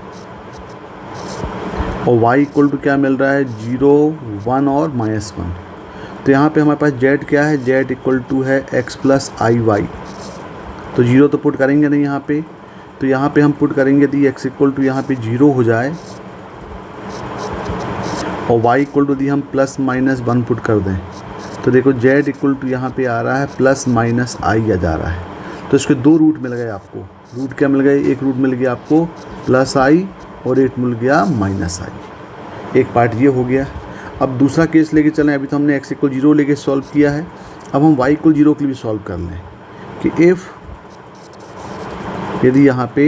और y इक्वल टू क्या मिल रहा है, 0, 1 और माइनस 1। तो यहाँ पे हमारे पास z क्या है, z इक्वल टू है x प्लस आई वाई। तो 0 तो पुट करेंगे नहीं यहाँ पे, तो यहाँ पे हम पुट करेंगे यदि x इक्वल टू यहाँ पे 0 हो जाए और y इक्वल टू यदि हम प्लस माइनस 1 पुट कर दें, तो देखो z इक्वल टू यहाँ पे आ रहा है प्लस माइनस आई आ जा रहा है। तो इसके दो रूट मिल गए आपको, रूट क्या मिल गए, एक रूट मिल गया आपको प्लस आई और एक मिल गया माइनस आई। एक पार्ट ये हो गया। अब दूसरा केस लेके चलें, अभी तो हमने x इक्वल 0 लेके सॉल्व किया है, अब हम y इक्वल 0 के लिए भी सॉल्व कर लें कि इफ़ यदि यहाँ पे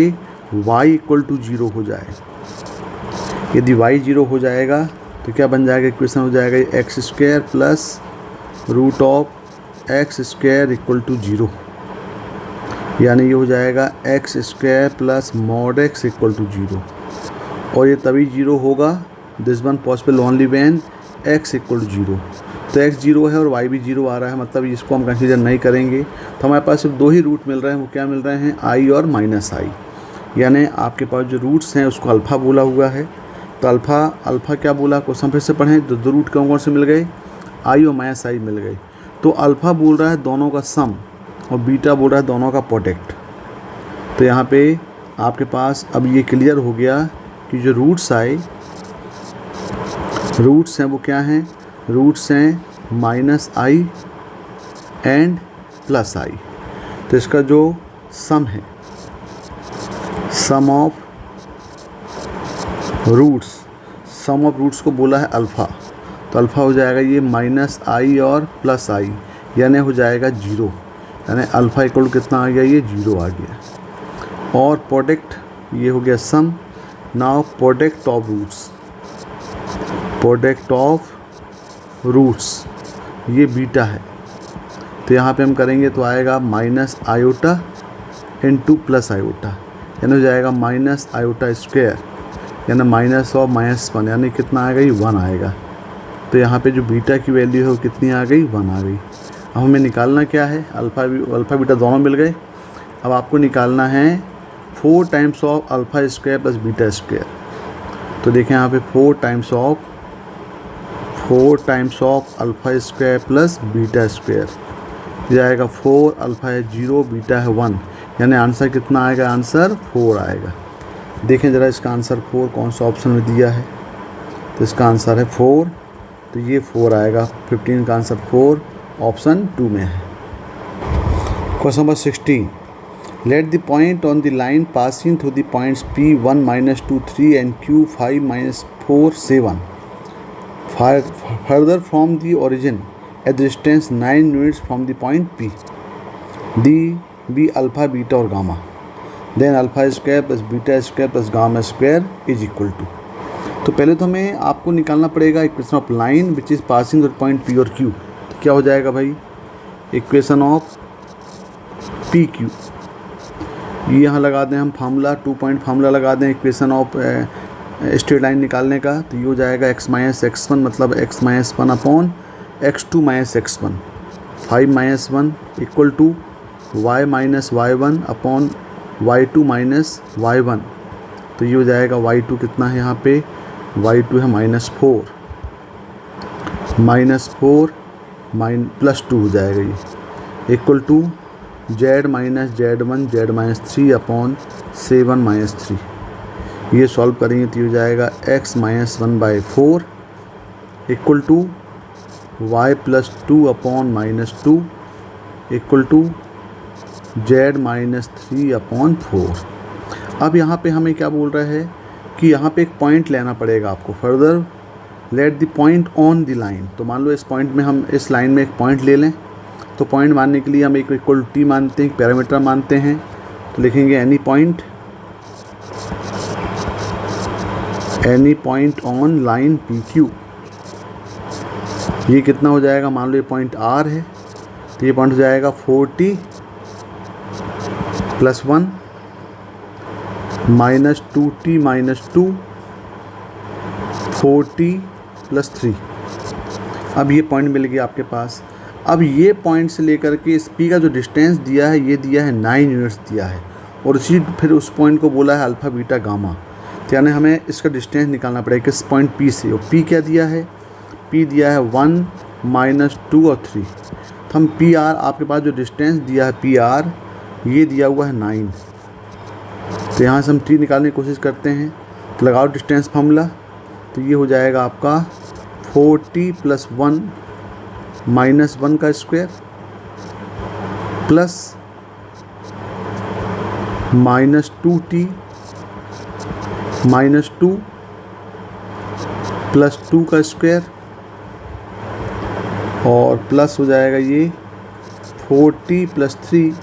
y इक्वल टू 0 हो जाए, यदि y 0 हो जाएगा तो क्या बन जाएगा, इक्वेशन हो जाएगा X square plus root of X square equal to 0, यानी ये हो जाएगा X square plus mod X equal to 0, और ये तभी 0 होगा this one possible only when x equal to 0। तो x 0 है और y भी 0 आ रहा है, मतलब इसको हम कंसीडर नहीं करेंगे। तो हमारे पास सिर्फ दो ही रूट मिल रहे हैं, वो क्या मिल रहे हैं, i और माइनस आई। यानी आपके पास जो रूट्स हैं उसको अल्फ़ा बोला हुआ है। तो अल्फ़ा क्या बोला, क्वेश्चन फिर से पढ़ें, तो दो रूट कौन कौन से मिल गए, i और माइनस आई मिल गए। तो अल्फ़ा बोल रहा है दोनों का सम और बीटा बोल रहा है दोनों का प्रोडक्ट। तो यहाँ पे आपके पास अब ये क्लियर हो गया कि जो रूट्स हैं वो क्या हैं, रूट्स हैं माइनस आई एंड प्लस आई। तो इसका जो सम है, सम ऑफ रूट्स को बोला है अल्फ़ा। तो अल्फ़ा हो जाएगा ये माइनस आई और प्लस आई, यानी हो जाएगा 0, यानी अल्फ़ा इक्वल कितना आ गया, ये 0 आ गया। और प्रोडक्ट ये हो गया सम। नाउ प्रोडक्ट ऑफ रूट्स ये बीटा है। तो यहाँ पे हम करेंगे तो आएगा minus iota into plus iota, यानी हो जाएगा माइनस आयोटा स्क्वायर, यानी माइनस ऑफ माइनस 1, यानी कितना आएगा, ये 1 आएगा। तो यहाँ पे जो बीटा की वैल्यू है वो कितनी आ गई, 1 आ गई। अब हमें निकालना क्या है, अल्फ़ा बीटा दोनों मिल गए। अब आपको निकालना है 4 times of alpha square plus beta square. तो देखें यहाँ पे 4 times of 4 times of alpha square plus beta square, ये आएगा 4, अल्फ़ा है 0, बीटा है 1, यानी आंसर कितना आएगा? आंसर 4 आएगा। देखें ज़रा इसका आंसर 4 कौन सा ऑप्शन में दिया है, तो इसका आंसर है 4, तो ये 4 आएगा। 15 का आंसर 4 ऑप्शन 2 में है। Question number 16, let the point on the line passing through the points P1 -2 3 and Q5 -4 7 further from the origin at the distance 9 units from the point P. D be alpha, beta और gamma. Then alpha square plus beta square plus gamma square is equal to. तो पहले तो हमें आपको निकालना पड़ेगा equation of line which is passing the point P और Q। तो क्या हो जाएगा भाई? इक्वेशन ऑफ पी क्यू, ये यहाँ लगा दें हम फार्मूला, 2 पॉइंट फार्मूला लगा दें इक्वेशन ऑफ स्ट्रेट लाइन निकालने का। तो ये हो जाएगा x माइनस x1 मतलब x minus 1 upon x2 minus x1, 5 minus 1 equal to y minus y1 upon y2 minus y1। तो ये हो जाएगा y2 कितना है यहाँ पे? y2 है -4, -4 +2 हो जाएगा ये, equal to z minus z1 z minus 3 upon 7 minus 3। ये सॉल्व करेंगे तो ये हो जाएगा x minus 1/4 equal to y plus 2 upon -2 equal to z minus 3 upon 4। अब यहाँ पे हमें क्या बोल रहा है कि यहाँ पे एक पॉइंट लेना पड़ेगा आपको। Further let the point on the line, तो मान लो इस पॉइंट में हम इस लाइन में एक पॉइंट ले लें। तो पॉइंट मानने के लिए हम एक इक्वल टू टी मानते हैं, एक पैरामीटर मानते हैं। तो लिखेंगे any point on line P Q. ये कितना हो जाएगा? मान लो ये पॉइंट आर है, तो ये पॉइंट हो जाएगा 40 + 1 -2t -2 40 + 3। अब ये पॉइंट मिल गया आपके पास। अब ये पॉइंट से लेकर के इस पी का जो डिस्टेंस दिया है, ये दिया है 9 यूनिट्स दिया है, और इसी फिर उस पॉइंट को बोला है अल्फ़ा बीटा गामा। तो यानी हमें इसका डिस्टेंस निकालना पड़ेगा किस पॉइंट पी से। और पी क्या दिया है? पी दिया है 1 -2 और 3। तो हम पी आर, आपके पास जो डिस्टेंस दिया है पी आर, ये दिया हुआ है 9। तो यहाँ से हम 3 निकालने की कोशिश करते हैं। तो लगाओ डिस्टेंस फार्मूला, तो ये हो जाएगा आपका 40 + 1 -1 का स्क्वायर प्लस -2t -2 + 2 का स्क्वायर, और प्लस हो जाएगा ये 40 + 3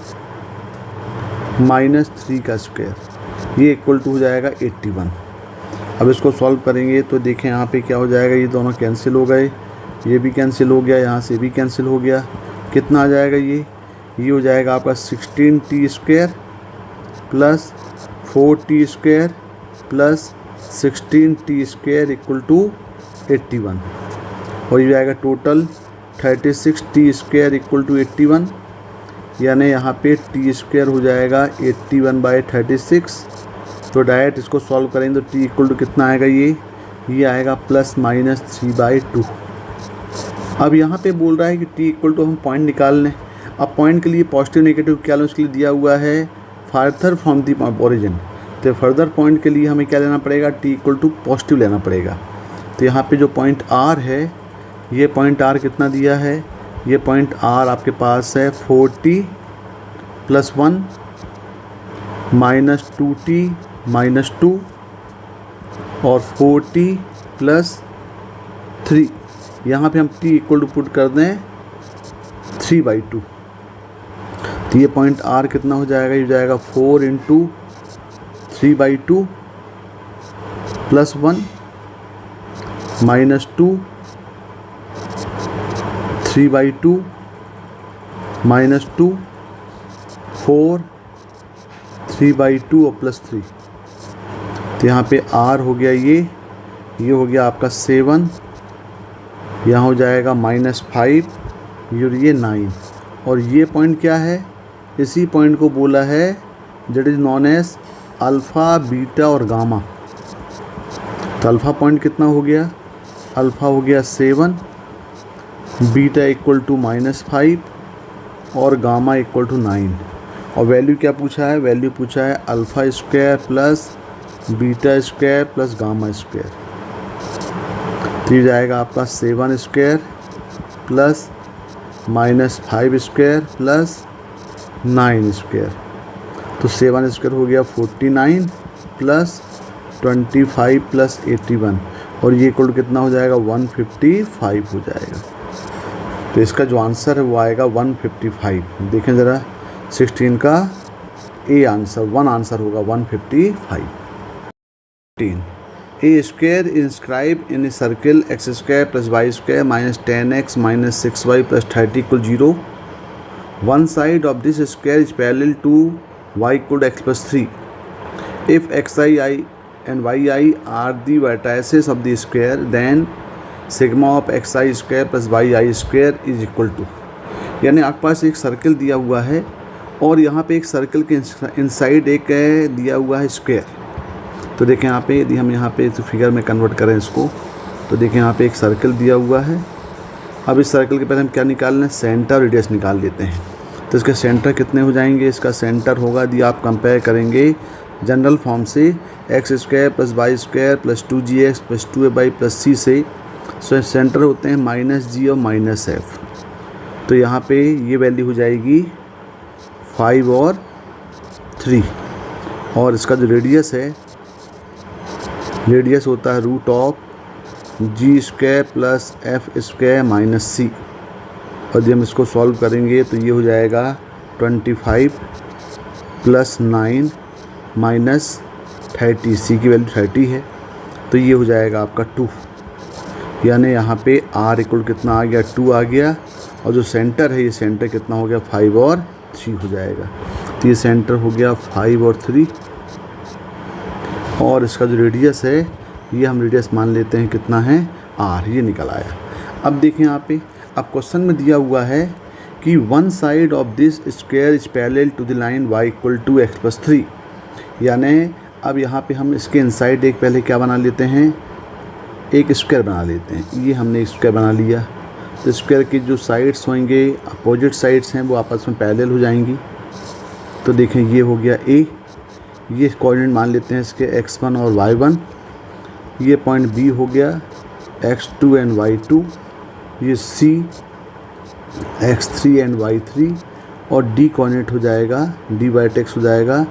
-3 का स्क्वायर, ये इक्वल टू हो जाएगा 81। अब इसको सॉल्व करेंगे तो देखें यहाँ पे क्या हो जाएगा, ये दोनों कैंसिल हो गए, ये भी कैंसिल हो गया, यहाँ से भी कैंसिल हो गया। कितना आ जाएगा ये हो जाएगा आपका 16t² + 4t² + 16t² equal to 81, और ये आएगा टोटल 36t² इक्वल टू 81, यानी यहाँ पे t² हो जाएगा 81/36। तो डायरेक्ट इसको सॉल्व करेंगे तो t इक्वल टू कितना आएगा? ये आएगा +-3/2। अब यहाँ पे बोल रहा है कि t इक्वल टू हम पॉइंट निकाल लें। अब पॉइंट के लिए पॉजिटिव नेगेटिव क्या लें, उसके लिए दिया हुआ है फर्दर फ्रॉम द ओरिजिन। तो फर्दर पॉइंट के लिए हमें क्या लेना पड़ेगा? t इक्वल टू पॉजिटिव लेना पड़ेगा। तो यहाँ पे जो पॉइंट r है, ये पॉइंट r कितना दिया है? ये पॉइंट r आपके पास है 40 + 1 -2t -2 और 40 + 3। यहाँ पे हम t इक्वल टू पुट कर दें 3/2। तो ये पॉइंट r कितना हो जाएगा? ये हो जाएगा 4 × 3/2 + 1 -2 3/2 -2 4 3/2 और +3। तो यहाँ पे r हो गया ये हो गया आपका 7, यहाँ हो जाएगा -5, ये 9, और ये पॉइंट क्या है? इसी पॉइंट को बोला है that is known as alpha beta और गामा। तो अल्फ़ा पॉइंट कितना हो गया? अल्फ़ा हो गया 7, बीटा इक्वल टू -5 और गामा इक्वल टू 9। और वैल्यू क्या पूछा है? वैल्यू पूछा है alpha square plus beta square plus gamma square. तो ये जाएगा आपका 7 square plus -5 square plus 9 square. तो 7 स्क्वायर हो गया 49 प्लस 25 प्लस 81 और ये इक्वल कितना हो जाएगा? 155 हो जाएगा। तो इसका जो आंसर है वो आएगा 155। देखें ज़रा 16 का ए आंसर, वन आंसर होगा 155। A square inscribe in a circle x square plus Y square minus 10x minus 6y plus 30 equal 0। One side of this square is parallel to y equal x plus 3 if xi and yi are the vertices of the square then sigma of xi square plus yi square is equal to। यानी आपके पास एक सर्कल दिया हुआ है और यहाँ पे एक सर्कल के इनसाइड एक दिया हुआ है स्क्वायर। तो देखें यहाँ पे, यदि हम यहाँ पे इस फिगर में कन्वर्ट करें इसको, तो देखें यहाँ पे एक सर्कल दिया हुआ है। अब इस सर्कल के पहले हम क्या निकाल लें? सेंटर रेडियस निकाल लेते हैं। तो इसके सेंटर कितने हो जाएंगे? इसका सेंटर होगा, यदि आप कंपेयर करेंगे जनरल फॉर्म से X square plus Y square plus 2gx plus 2ay plus c से, सो सेंटर होते हैं -g और -f। तो यहाँ पे ये वैल्यू हो जाएगी 5 और 3 और इसका जो रेडियस है, रेडियस होता है √g square plus f square minus c। और जब हम इसको सॉल्व करेंगे तो ये हो जाएगा 25 प्लस 9 माइनस 30, c की वैल्यू 30 है तो ये हो जाएगा आपका 2। यानी यहाँ पे r इक्वल कितना आ गया? 2 आ गया। और जो सेंटर है, ये सेंटर कितना हो गया? 5 और 3 हो जाएगा। तो ये सेंटर हो गया 5 और 3 और इसका जो रेडियस है, ये हम रेडियस मान लेते हैं कितना है? r। ये निकल आया। अब देखें यहाँ पे, अब क्वेश्चन में दिया हुआ है कि one side of this square is parallel to the line y equal to x plus 3। यानी अब यहाँ पे हम इसके इनसाइड एक पहले क्या बना लेते हैं? एक स्क्वायर बना लेते हैं। ये हमने एक स्क्वायर बना लिया। तो स्क्वायर की जो साइड्स होंगे, अपोजिट साइड्स हैं, वो आपस में पैरेलल हो जाएंगी। तो देखें ये हो गया a, ये कोऑर्डिनेट मान लेते हैं इसके x1 और y1। ये पॉइंट b हो गया x2 एंड y2। ये c x3 एंड y3 और d कोऑर्डिनेट हो जाएगा, d वर्टेक्स हो जाएगा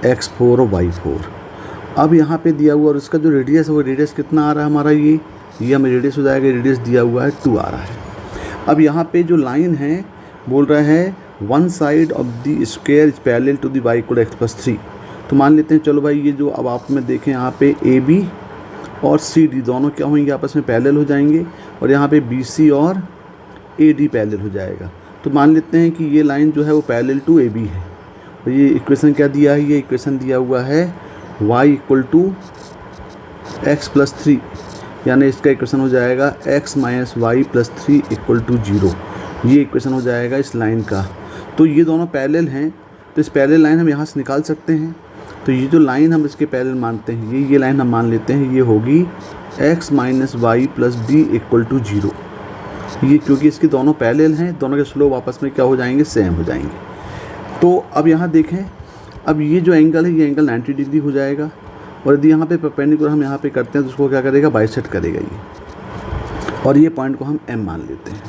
x4 और y4। अब यहाँ पे दिया हुआ और इसका जो रेडियस है वो रेडियस कितना आ रहा है हमारा? ये हमें रेडियस हो जाएगा, रेडियस दिया हुआ है 2 आ रहा है। अब यहाँ पे जो लाइन है बोल रहा है one side of the square is parallel to the y equal x plus 3। तो मान लेते हैं, चलो भाई, ये जो अब आप में देखें यहाँ पे AB और CD दोनों क्या होंगे? आपस में पैरेलल हो जाएंगे। और यहाँ पे BC और AD पैरेलल हो जाएगा। तो मान लेते हैं कि ये लाइन जो है वो पैरेलल टू AB है। और ये इक्वेशन क्या दिया है? ये इक्वेशन दिया हुआ है y equal to x plus 3। यानी इसका इक्वेशन हो जाएगा x minus Y plus 3 equal to 0। ये इक्वेशन हो जाएगा इस लाइन का। तो ये दोनों पैरेलल हैं, तो इस पैरेलल लाइन हम यहाँ से निकाल सकते हैं। तो ये जो लाइन हम इसके पैरेलल मानते हैं, ये लाइन हम मान लेते हैं, ये होगी x minus Y plus D equal to 0। ये क्योंकि इसके दोनों पैरेलल हैं, दोनों के स्लोप आपस में क्या हो जाएंगे? सेम हो जाएंगे। तो अब यहाँ देखें, अब ये जो एंगल है, ये एंगल 90 डिग्री हो जाएगा। और यदि यहाँ पे परपेंडिकुलर हम यहाँ पे करते हैं तो उसको क्या करेगा? बाइसेक्ट करेगा ये। और ये पॉइंट को हम m मान लेते हैं।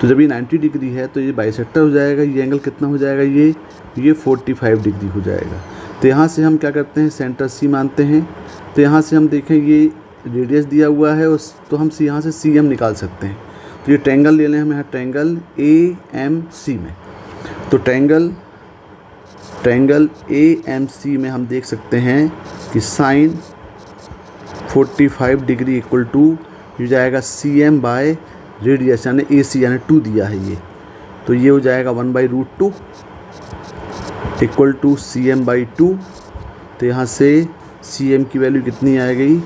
तो जब ये 90 डिग्री है तो ये बाइसेक्टर हो जाएगा। ये एंगल कितना हो जाएगा? ये 45 डिग्री हो जाएगा। तो यहाँ से हम क्या करते हैं? सेंटर C मानते हैं। तो यहाँ से हम देखें, ये रेडियस दिया हुआ है, तो हम यहाँ से CM निकाल सकते हैं। तो ये ट्रायंगल ले लें हम यहाँ, ट्रायंगल AMC में। तो ट्रायंगल AMC में हम देख सकते हैं कि साइन 45 डिग्री इक्वल टू हो जाएगा CM बाय रेडियस यानी AC यानी 2 दिया है ये। तो ये हो जाएगा 1/√2 इक्वल टू CM/2। तो यहाँ से CM की वैल्यू कितनी आ गई?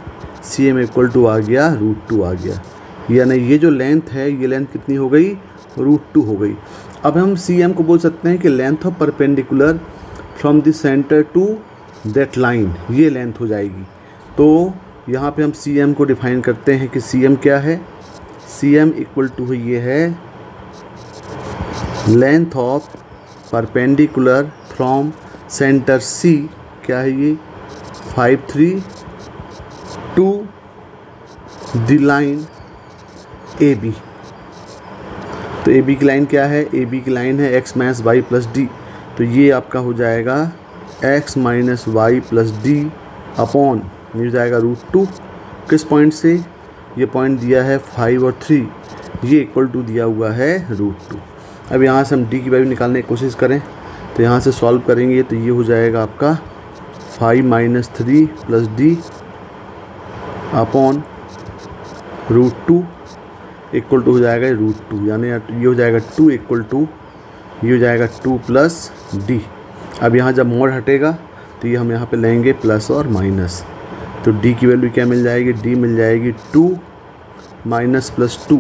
CM इक्वल टू आ गया √2 आ गया। यानी ये जो लेंथ है, ये लेंथ कितनी हो गई? √2 हो गई। अब हम CM को बोल सकते हैं कि length of perpendicular from the centre to that line, ये लेंथ हो जाएगी। तो यहाँ पे हम सी एम को डिफाइन करते हैं कि सी एम क्या है। सी एम इक्वल टू ये है length of perpendicular from centre C, क्या है ये 5 3 to the line A B. तो ए बी की लाइन क्या है, ए बी की लाइन है x minus Y plus D. तो ये आपका हो जाएगा x minus Y plus D upon मिल जाएगा √2 किस पॉइंट से, ये पॉइंट दिया है 5 और 3, ये इक्वल टू दिया हुआ है √2। अब यहाँ से हम d की वैल्यू निकालने की कोशिश करें तो यहाँ से सॉल्व करेंगे तो ये हो जाएगा आपका 5 minus 3 plus D upon √2 equal to हो जाएगा √2, यानी ये हो जाएगा 2 इक्वल टू ये हो जाएगा 2 प्लस डी। अब यहाँ जब मोड हटेगा तो ये हम यहाँ पे लेंगे प्लस और माइनस, तो d की वैल्यू क्या मिल जाएगी, d मिल जाएगी 2 माइनस प्लस 2,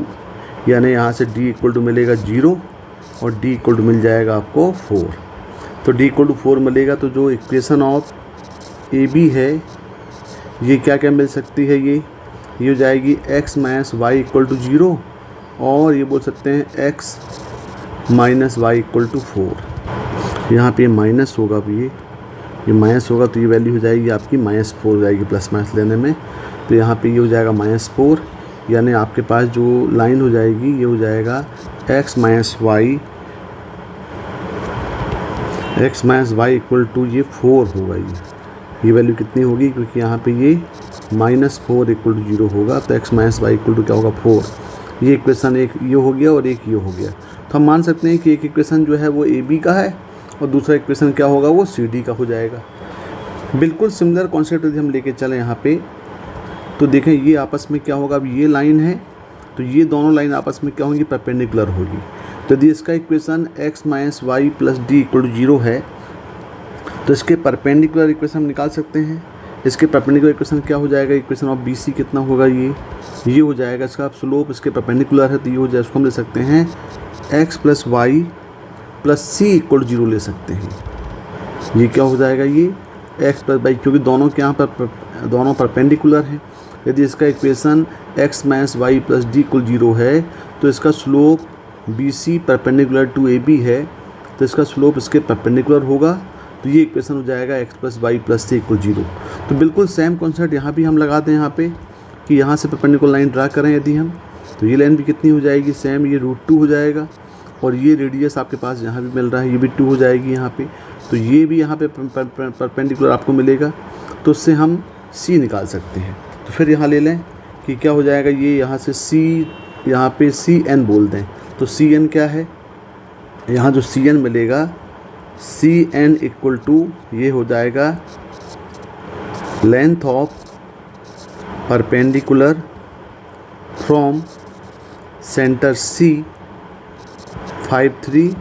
यानी यहाँ से d इक्वल टू मिलेगा 0 और d इक्वल टू मिल जाएगा आपको 4। तो d इक्वल टू 4 मिलेगा तो जो इक्वेशन ऑफ ए बी है ये क्या क्या मिल सकती है, ये हो जाएगी x minus Y equal to 0 और ये बोल सकते हैं x minus Y equal to 4। यहाँ पे माइनस होगा, अब ये माइनस होगा तो ये वैल्यू हो जाएगी आपकी -4 हो जाएगी प्लस माइनस लेने में। तो यहाँ पे ये हो जाएगा -4, यानी आपके पास जो लाइन हो जाएगी ये हो जाएगा x minus Y equal to ये 4 होगा। ये वैल्यू कितनी होगी, क्योंकि यहाँ पे ये -4 इक्वल टू 0 होगा, तो x minus Y equal to क्या होगा 4। ये इक्वेशन एक ये हो गया और एक ये हो गया। तो हम मान सकते हैं कि एक इक्वेशन जो है वो ए बी का है और दूसरा इक्वेशन क्या होगा वो सी डी का हो जाएगा। बिल्कुल सिमिलर कॉन्सेप्ट यदि हम लेके चलें यहाँ पे तो देखें ये आपस में क्या होगा, अब ये लाइन है तो ये दोनों लाइन आपस में क्या होंगी, परपेंडिकुलर होगी। तो यदि इसका equation x minus Y plus D equal to 0 है तो इसके परपेंडिकुलर इक्वेशन हम निकाल सकते हैं। इसके परपेंडिकुलर इक्वेशन क्या हो जाएगा, इक्वेशन ऑफ बी सी कितना होगा, ये हो जाएगा, इसका स्लोप इसके परपेंडिकुलर है तो ये हो जाए, उसको हम ले सकते हैं x plus Y plus C equal to 0 ले सकते हैं। ये क्या हो जाएगा, ये x प्लस वाई, क्योंकि दोनों के यहाँ पर दोनों परपेंडिकुलर हैं। यदि इसका equation x minus Y plus D equal 0 है तो इसका slope B C perpendicular to A B है तो इसका स्लोप इसके परपेंडिकुलर होगा, तो ये इक्वेशन हो जाएगा x plus Y plus C equal 0। तो बिल्कुल सेम कॉन्सेप्ट यहाँ भी हम लगाते हैं यहाँ पे कि यहाँ से परपेंडिकुलर लाइन ड्रा करें यदि हम, तो ये लाइन भी कितनी हो जाएगी, सेम ये √2 हो जाएगा और ये रेडियस आपके पास यहाँ भी मिल रहा है, ये भी 2 हो जाएगी यहाँ पे, तो ये भी यहाँ पे परपेंडिकुलर आपको मिलेगा, तो उससे हम c निकाल सकते हैं। तो फिर यहाँ ले लें कि क्या हो जाएगा, ये यहाँ से c यहाँ पे cn बोल दें, तो cn क्या है, यहाँ जो cn मिलेगा cn इक्वल टू ये हो जाएगा length of perpendicular from centre C 5 3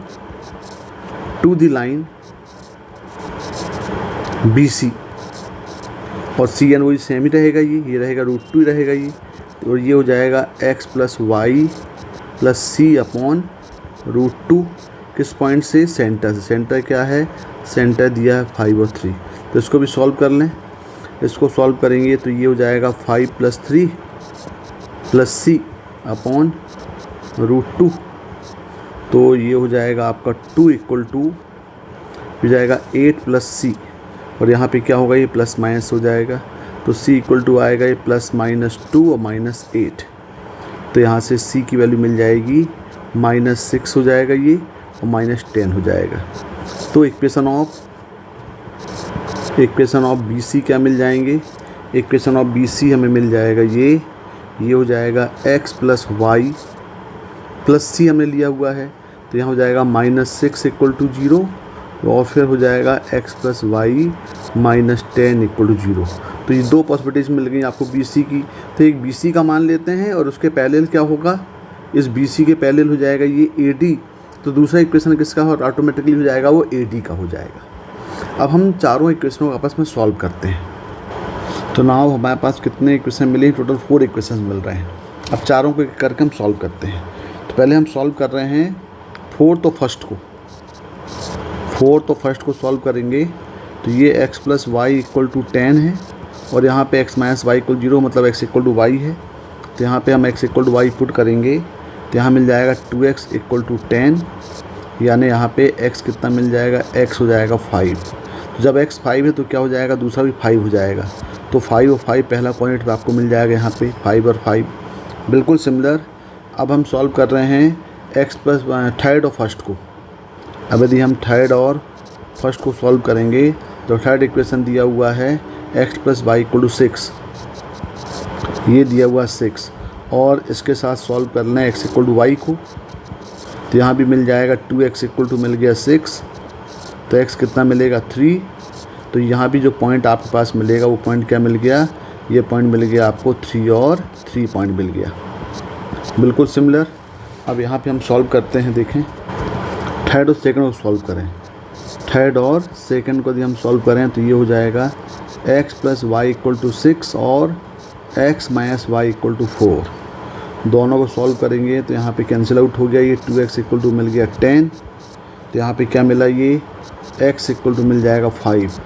to the line BC और cn वही सेम ही रहेगा, ये रहेगा √2 ही रहेगा ये, और ये हो जाएगा x प्लस वाई प्लस सी अपॉन √2 किस पॉइंट से, सेंटर से। सेंटर क्या है, सेंटर दिया है 5 और 3, तो इसको भी सॉल्व कर लें। इसको सॉल्व करेंगे तो ये हो जाएगा 5 प्लस 3 प्लस सी अपॉन √2, तो ये हो जाएगा आपका 2 इक्वल टू हो जाएगा 8 प्लस सी, और यहाँ पे क्या होगा, ये प्लस माइनस हो जाएगा, तो c इक्वल टू आएगा ये +-2 और -8, तो यहाँ से c की वैल्यू मिल जाएगी -6 हो जाएगा ये और -10 हो जाएगा। तो इक्वेशन ऑफ बी सी क्या मिल जाएंगे, इक्वेशन ऑफ बी सी हमें मिल जाएगा ये हो जाएगा x प्लस वाई प्लस सी हमने लिया हुआ है, तो यहाँ हो जाएगा -6 इक्वल टू 0 और फिर हो जाएगा x plus Y -10 equal to 0। तो ये दो पॉसिबिलिटीज़ मिल गई आपको बी सी की। तो एक बी सी का मान लेते हैं और उसके पैरेलल क्या होगा, इस बी सी के पैरेलल हो जाएगा ये ए डी, तो दूसरा इक्वेशन किसका और ऑटोमेटिकली हो जाएगा वो ए डी का हो जाएगा। अब हम चारों इक्वेशनों को आपस में सॉल्व करते हैं। तो नाउ हमारे पास कितने इक्वेशन मिले, टोटल 4 इक्वेशन मिल रहे हैं। अब चारों को एक करके हम सॉल्व करते हैं। तो पहले हम सॉल्व कर रहे हैं फोर्थ और फर्स्ट को सॉल्व करेंगे। तो ये x plus Y equal to 10 है और यहाँ पे x माइनस वाई इक्वल 0 मतलब x इक्वल टू वाई है। तो यहाँ पे हम x equal to Y put करेंगे तो यहाँ मिल जाएगा 2x इक्वल टू 10, यानी यहाँ पे x कितना मिल जाएगा, x हो जाएगा 5। तो जब x 5 है तो क्या हो जाएगा, दूसरा भी 5 हो जाएगा। तो 5 और 5 पहला कोऑर्डिनेट पे आपको मिल जाएगा यहाँ पे 5 और 5, बिल्कुल सिमिलर। अब हम सॉल्व कर रहे हैं x प्लस थर्ड और फर्स्ट को। अब यदि हम थर्ड और फर्स्ट को सॉल्व करेंगे तो थर्ड इक्वेशन दिया हुआ है x plus Y equal to 6, ये दिया हुआ 6, और इसके साथ सॉल्व करना है x इक्वल टू वाई को। तो यहाँ भी मिल जाएगा 2x इक्वल टू मिल गया 6, तो x कितना मिलेगा 3। तो यहाँ भी जो पॉइंट आपके पास मिलेगा वो पॉइंट क्या मिल गया, ये पॉइंट मिल गया आपको 3 और 3 पॉइंट मिल गया, बिल्कुल सिमिलर। अब यहाँ पे हम सॉल्व करते हैं, देखें थर्ड और सेकंड को सॉल्व करें। थर्ड और सेकंड को यदि हम सॉल्व करें तो ये हो जाएगा x plus Y equal to 6 और x minus Y equal to 4। दोनों को सॉल्व करेंगे तो यहाँ पे कैंसिल आउट हो गया, ये 2x इक्वल टू मिल गया 10। तो यहाँ पे क्या मिला, ये x इक्वल टू मिल जाएगा 5।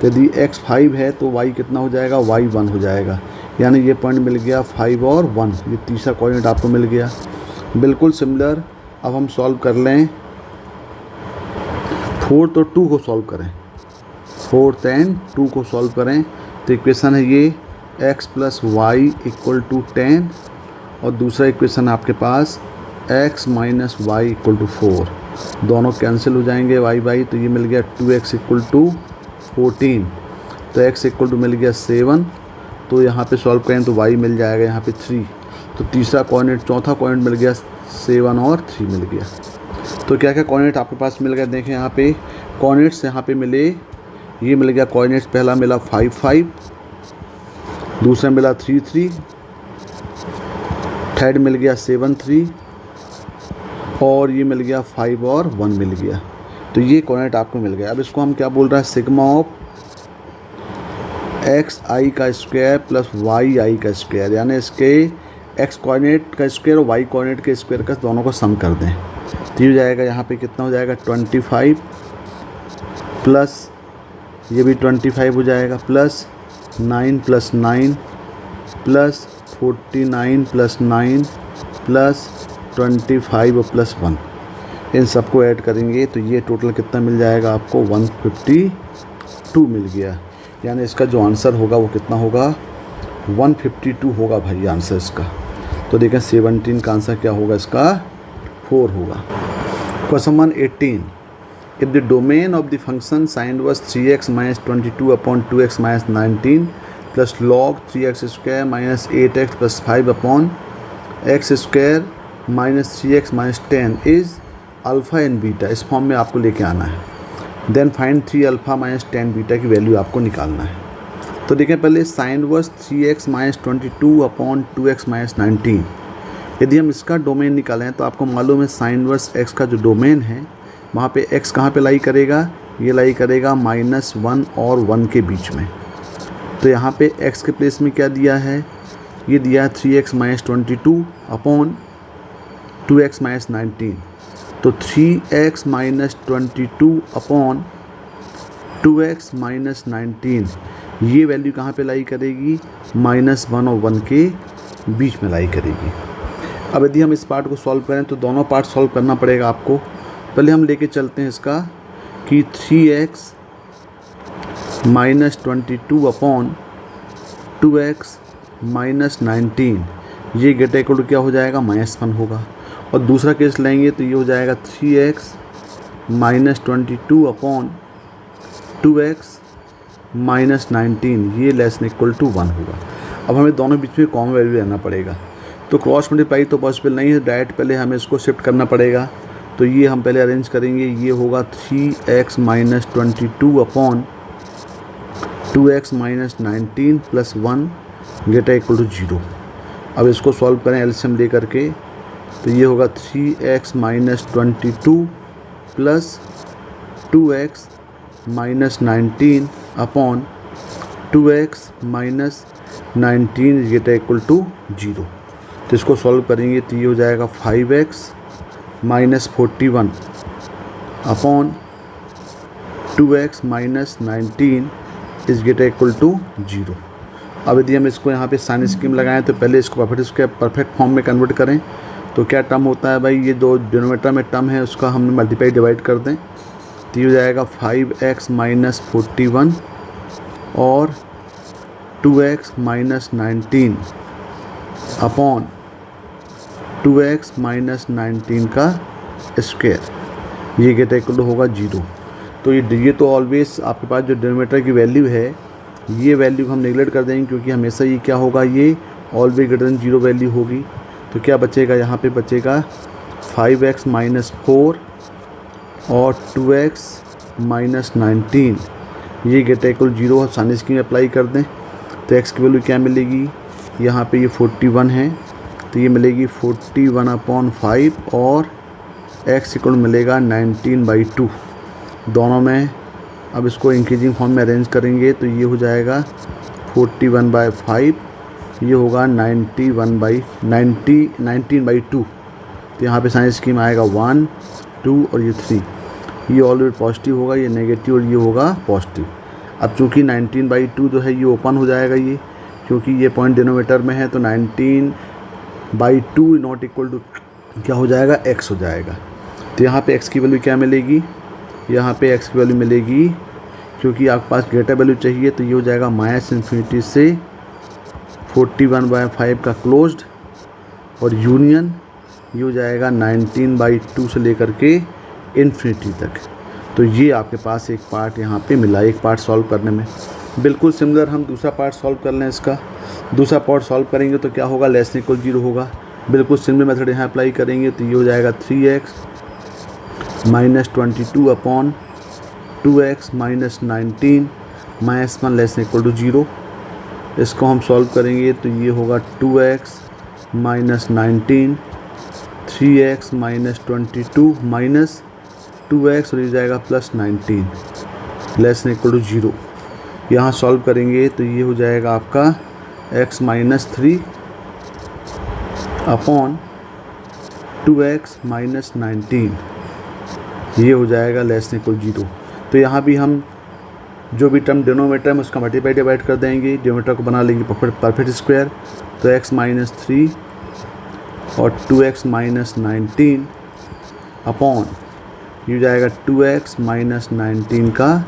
तो यदि x 5 है तो y कितना हो जाएगा, y 1 हो जाएगा, यानी ये पॉइंट मिल गया 5 और 1, ये तीसरा कोऑर्डिनेट आपको मिल गया, बिल्कुल सिमिलर। अब हम सॉल्व कर लें फोर्थ और 2 को सॉल्व करें, फोर्थ एंड 2 को सॉल्व करें तो इक्वेशन है ये x plus Y equal to 10 और दूसरा इक्वेशन आपके पास x minus Y equal to 4। दोनों कैंसिल हो जाएंगे y बाई, तो ये मिल गया 2x इक्वल टू 14, तो x इक्वल टू मिल गया 7। तो यहाँ पे सॉल्व करें तो y मिल जाएगा यहाँ पे 3। तो तीसरा कोऑर्डिनेट, चौथा कोऑर्डिनेट मिल गया 7 और 3 मिल गया। तो क्या क्या कोऑर्डिनेट आपके पास मिल गया, देखें यहाँ पे कोऑर्डिनेट्स यहाँ पे मिले, ये मिल गया कोऑर्डिनेट्स, पहला मिला 5 5, दूसरा मिला 3 3, थर्ड मिल गया 7 3 और ये मिल गया 5 और 1 मिल गया। तो ये कोऑर्डिनेट आपको मिल गया। अब इसको हम क्या बोल रहे हैं, सिग्मा ऑफ एक्स आई का स्क्वायर प्लस वाई आई का स्क्वायर, यानी इसके एक्स कोऑर्डिनेट का स्क्वायर और वाई कोऑर्डिनेट के स्क्वायर का दोनों को सम कर दें। तो ये हो जाएगा यहाँ पे कितना हो जाएगा 25 प्लस ये भी 25 हो जाएगा, plus 9 plus 9 plus 49 plus 9 plus 25 और प्लस 1, इन सबको ऐड करेंगे तो ये टोटल कितना मिल जाएगा आपको 152 मिल गया। यानी इसका जो आंसर होगा वो कितना होगा, 152 होगा भाई आंसर इसका। तो देखें 17 का आंसर क्या होगा, इसका 4 होगा। Question 118, if the domain of the function sine inverse 3x minus 22 upon 2x minus 19 plus log 3x square minus 8x plus 5 upon x square minus 3x minus 10 is alpha and beta, इस फॉर्म में आपको लेके आना है। Then find 3 alpha minus 10 beta की वैल्यू आपको निकालना है। तो देखें पहले sine inverse 3x minus 22 upon 2x minus 19, यदि हम इसका डोमेन निकालें तो आपको मालूम है साइन इनवर्स x का जो डोमेन है वहाँ पे x कहाँ पे लाई करेगा, ये लाई करेगा -1 और 1 के बीच में। तो यहाँ पे x के प्लेस में क्या दिया है, ये दिया है 3x minus 22 upon 2x minus 19। तो 3x minus 22 upon 2x minus 19, ये वैल्यू कहाँ पे लाई करेगी, -1 और 1 के बीच में लाई करेगी। अब यदि हम इस पार्ट को सॉल्व करें तो दोनों पार्ट सॉल्व करना पड़ेगा आपको। पहले हम लेके चलते हैं इसका कि 3x minus 22 upon 2x minus 19, ये गेट इक्वल टू क्या हो जाएगा, -1 होगा। और दूसरा केस लेंगे तो ये हो जाएगा 3x minus 22 upon 2x minus 19, ये लेस देन इक्वल टू 1 होगा। अब हमें दोनों बीच में कॉमन वैल्यू लेना पड़ेगा। तो क्रॉस मल्टीप्लाई तो पॉसिबल नहीं है, डायरेक्ट पहले हमें इसको शिफ्ट करना पड़ेगा। तो ये हम पहले अरेंज करेंगे, ये होगा 3x minus 22 upon 2x minus 19 plus 1 get equal to 0। अब इसको सॉल्व करें एलसीएम ले करके, तो ये होगा 3x minus 22 plus 2x minus 19 upon 2x minus 19 get equal to 0। तो इसको सॉल्व करेंगे तो ये हो जाएगा 5x minus 41 upon 2x minus 19 is get equal to 0। अब यदि हम इसको यहाँ पे साइन स्कीम लगाएं तो पहले इसको परफेक्ट फॉर्म में कन्वर्ट करें तो क्या टर्म होता है भाई, ये दो डिनोमिनेटर में टर्म है उसका हम मल्टीप्लाई डिवाइड कर दें तो ये हो जाएगा 5x माइनस 41 और 2x minus 19 upon 2x minus 19 का स्क्वायर, ये गेट इक्वल होगा 0। तो ये तो ऑलवेज आपके पास जो डिनोमिनेटर की वैल्यू है ये वैल्यू हम नेगलेक्ट कर देंगे क्योंकि हमेशा ये क्या होगा, ये ऑलवेज ग्रेटर देन 0 वैल्यू होगी। तो क्या बचेगा, यहाँ पे बचेगा 5x माइनस 4 और 2x माइनस 19, ये get equal 0 sign scheme apply कर दें तो x की वैल्यू क्या मिलेगी, यहाँ पे ये 41 है तो ये मिलेगी 41/5 और x इक्वल मिलेगा 19/2। दोनों में अब इसको इंक्रीजिंग फॉर्म में अरेंज करेंगे तो ये हो जाएगा 41/5, ये होगा 19/2। तो यहाँ पे साइन स्कीम आएगा 1 2 और ये 3, ये ऑलरेडी पॉजिटिव होगा, ये नेगेटिव और ये होगा पॉजिटिव। अब चूँकि 19/2 जो है ये ओपन हो जाएगा, ये क्योंकि ये पॉइंट डिनोमिनेटर में है तो 19/2 नॉट इक्वल टू क्या हो जाएगा, x हो जाएगा। तो यहाँ पे x की वैल्यू क्या मिलेगी, यहाँ पे x की वैल्यू मिलेगी क्योंकि आपके पास ग्रेटर वैल्यू चाहिए तो ये हो जाएगा -∞ से 41/5 का क्लोज्ड और यूनियन ये हो जाएगा 19/2 से लेकर के इन्फिनिटी तक। तो ये आपके पास एक पार्ट यहाँ पे मिला, एक पार्ट सॉल्व करने में। बिल्कुल सिमिलर हम दूसरा पार्ट सॉल्व कर लें इसका। दूसरा पार्ट सॉल्व करेंगे तो क्या होगा, लेस देन इक्वल 0 होगा। बिल्कुल सिमिलर मेथड यहाँ अप्लाई करेंगे तो ये हो जाएगा 3x minus 22 upon 2x minus 19 -1 less than equal to 0। इसको हम सॉल्व करेंगे तो ये होगा 2x minus 19 3x minus 22 minus 2x और ये जाएगा plus 19 less than equal to 0। यहाँ सॉल्व करेंगे तो ये हो जाएगा आपका x minus 3 upon 2x minus 19, ये हो जाएगा लेस देन इक्वल 0। तो यहाँ भी हम जो भी टर्म डिनोमिनेटर में उसका मल्टीप्लाई डिवाइड कर देंगे, डिनोमिनेटर को बना लेंगे परफेक्ट स्क्वायर। तो x माइनस 3 और 2x माइनस 19 अपॉन ये हो जाएगा 2x माइनस 19 का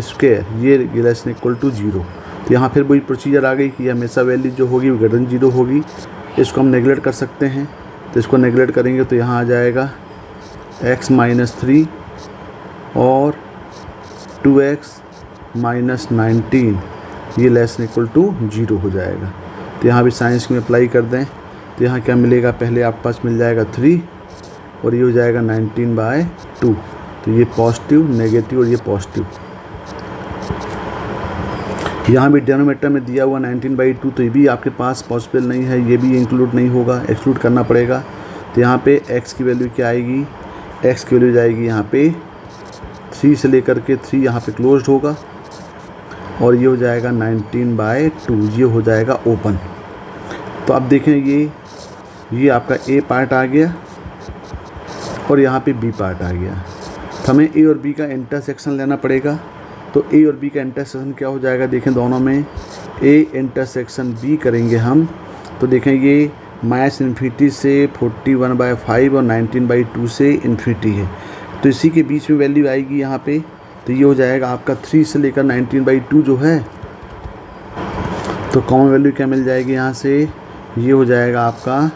स्क्वायर, ये लेस देन इक्वल टू 0। तो यहाँ फिर वही प्रोसीजर आ गई कि हमेशा वैल्यू जो होगी वो ग्रेटर देन 0 होगी। इसको हम नेगलेक्ट कर सकते हैं तो इसको नेगलेक्ट करेंगे तो यहाँ आ जाएगा x माइनस 3 और 2x माइनस 19, ये लेस देन इक्वल टू 0 हो जाएगा। तो यहाँ भी साइंस में अप्लाई कर दें तो यहाँ क्या मिलेगा, पहले आपके पास मिल जाएगा 3 और ये हो जाएगा 19/2। तो ये पॉजिटिव नेगेटिव और ये पॉजिटिव। यहाँ भी डिनोमिनेटर में दिया हुआ 19/2 तो ये भी आपके पास पॉसिबल नहीं है, ये भी इंक्लूड नहीं होगा, एक्सक्लूड करना पड़ेगा। तो यहाँ पे x की वैल्यू क्या आएगी, x की वैल्यू जाएगी यहाँ पे 3 से लेकर के 3 यहाँ पे क्लोज्ड होगा और ये हो जाएगा 19/2, ये हो जाएगा ओपन। तो अब देखें ये आपका a पार्ट आ गया और यहाँ पे b पार्ट आ गया। तो हमें a और b का इंटरसेक्शन लेना पड़ेगा। तो a और b का इंटरसेक्शन क्या हो जाएगा, देखें दोनों में a इंटरसेक्शन b करेंगे हम तो देखें ये -∞ से 41/5 और 19/2 से इन्फिनिटी है। तो इसी के बीच में वैल्यू आएगी यहाँ पे, तो ये हो जाएगा आपका 3 से लेकर 19/2 जो है। तो कॉमन वैल्यू क्या मिल जाएगी यहाँ से, ये हो जाएगा आपका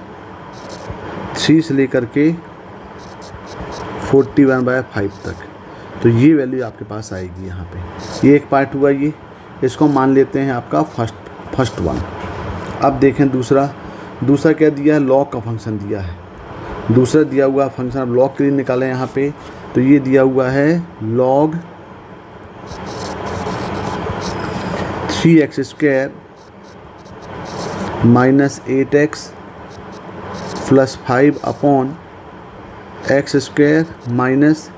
3 से लेकर के 41/5 तक। तो ये वैल्यू आपके पास आएगी यहाँ पे। ये एक पार्ट हुआ, ये इसको मान लेते हैं आपका फर्स्ट वन। अब देखें दूसरा क्या दिया है, लॉग का फंक्शन दिया है। दूसरा दिया हुआ फंक्शन अब लॉग के लिए निकालें यहाँ पे तो ये दिया हुआ है log 3x² minus 8x plus 5 upon x² minus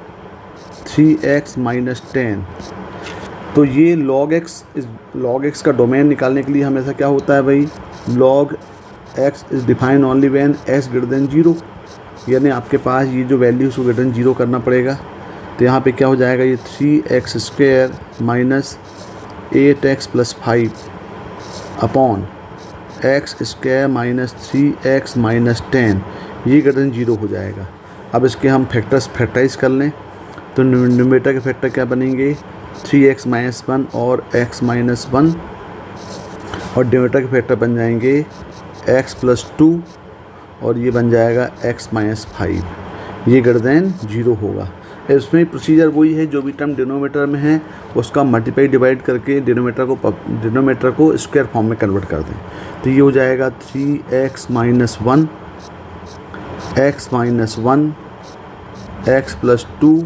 3x minus 10। तो ये log x का डोमेन निकालने के लिए हमेशा क्या होता है भाई, log x is define only when x greater than 0, यानी आपके पास ये जो वैल्यू उसको ग्रेटर देन 0 करना पड़ेगा। तो यहाँ पे क्या हो जाएगा, ये 3x² minus 8x plus 5 upon x square minus 3x minus 10 ये ग्रेटर देन 0 हो जाएगा। अब इसके हम फैक्टराइज कर लें तो न्यूमरेटर के फैक्टर क्या बनेंगे 3x माइनस 1 और x माइनस 1 और डिनोमिनेटर के फैक्टर बन जाएंगे x प्लस 2 और ये बन जाएगा x माइनस 5 ये ग्रेटर देन 0 होगा। इसमें प्रोसीजर वही है, जो भी टर्म डिनोमिनेटर में है उसका मल्टीप्लाई डिवाइड करके डिनोमिनेटर को स्क्वायर फॉर्म में कन्वर्ट कर दें। तो ये हो जाएगा 3x minus 1 x minus 1 x plus 2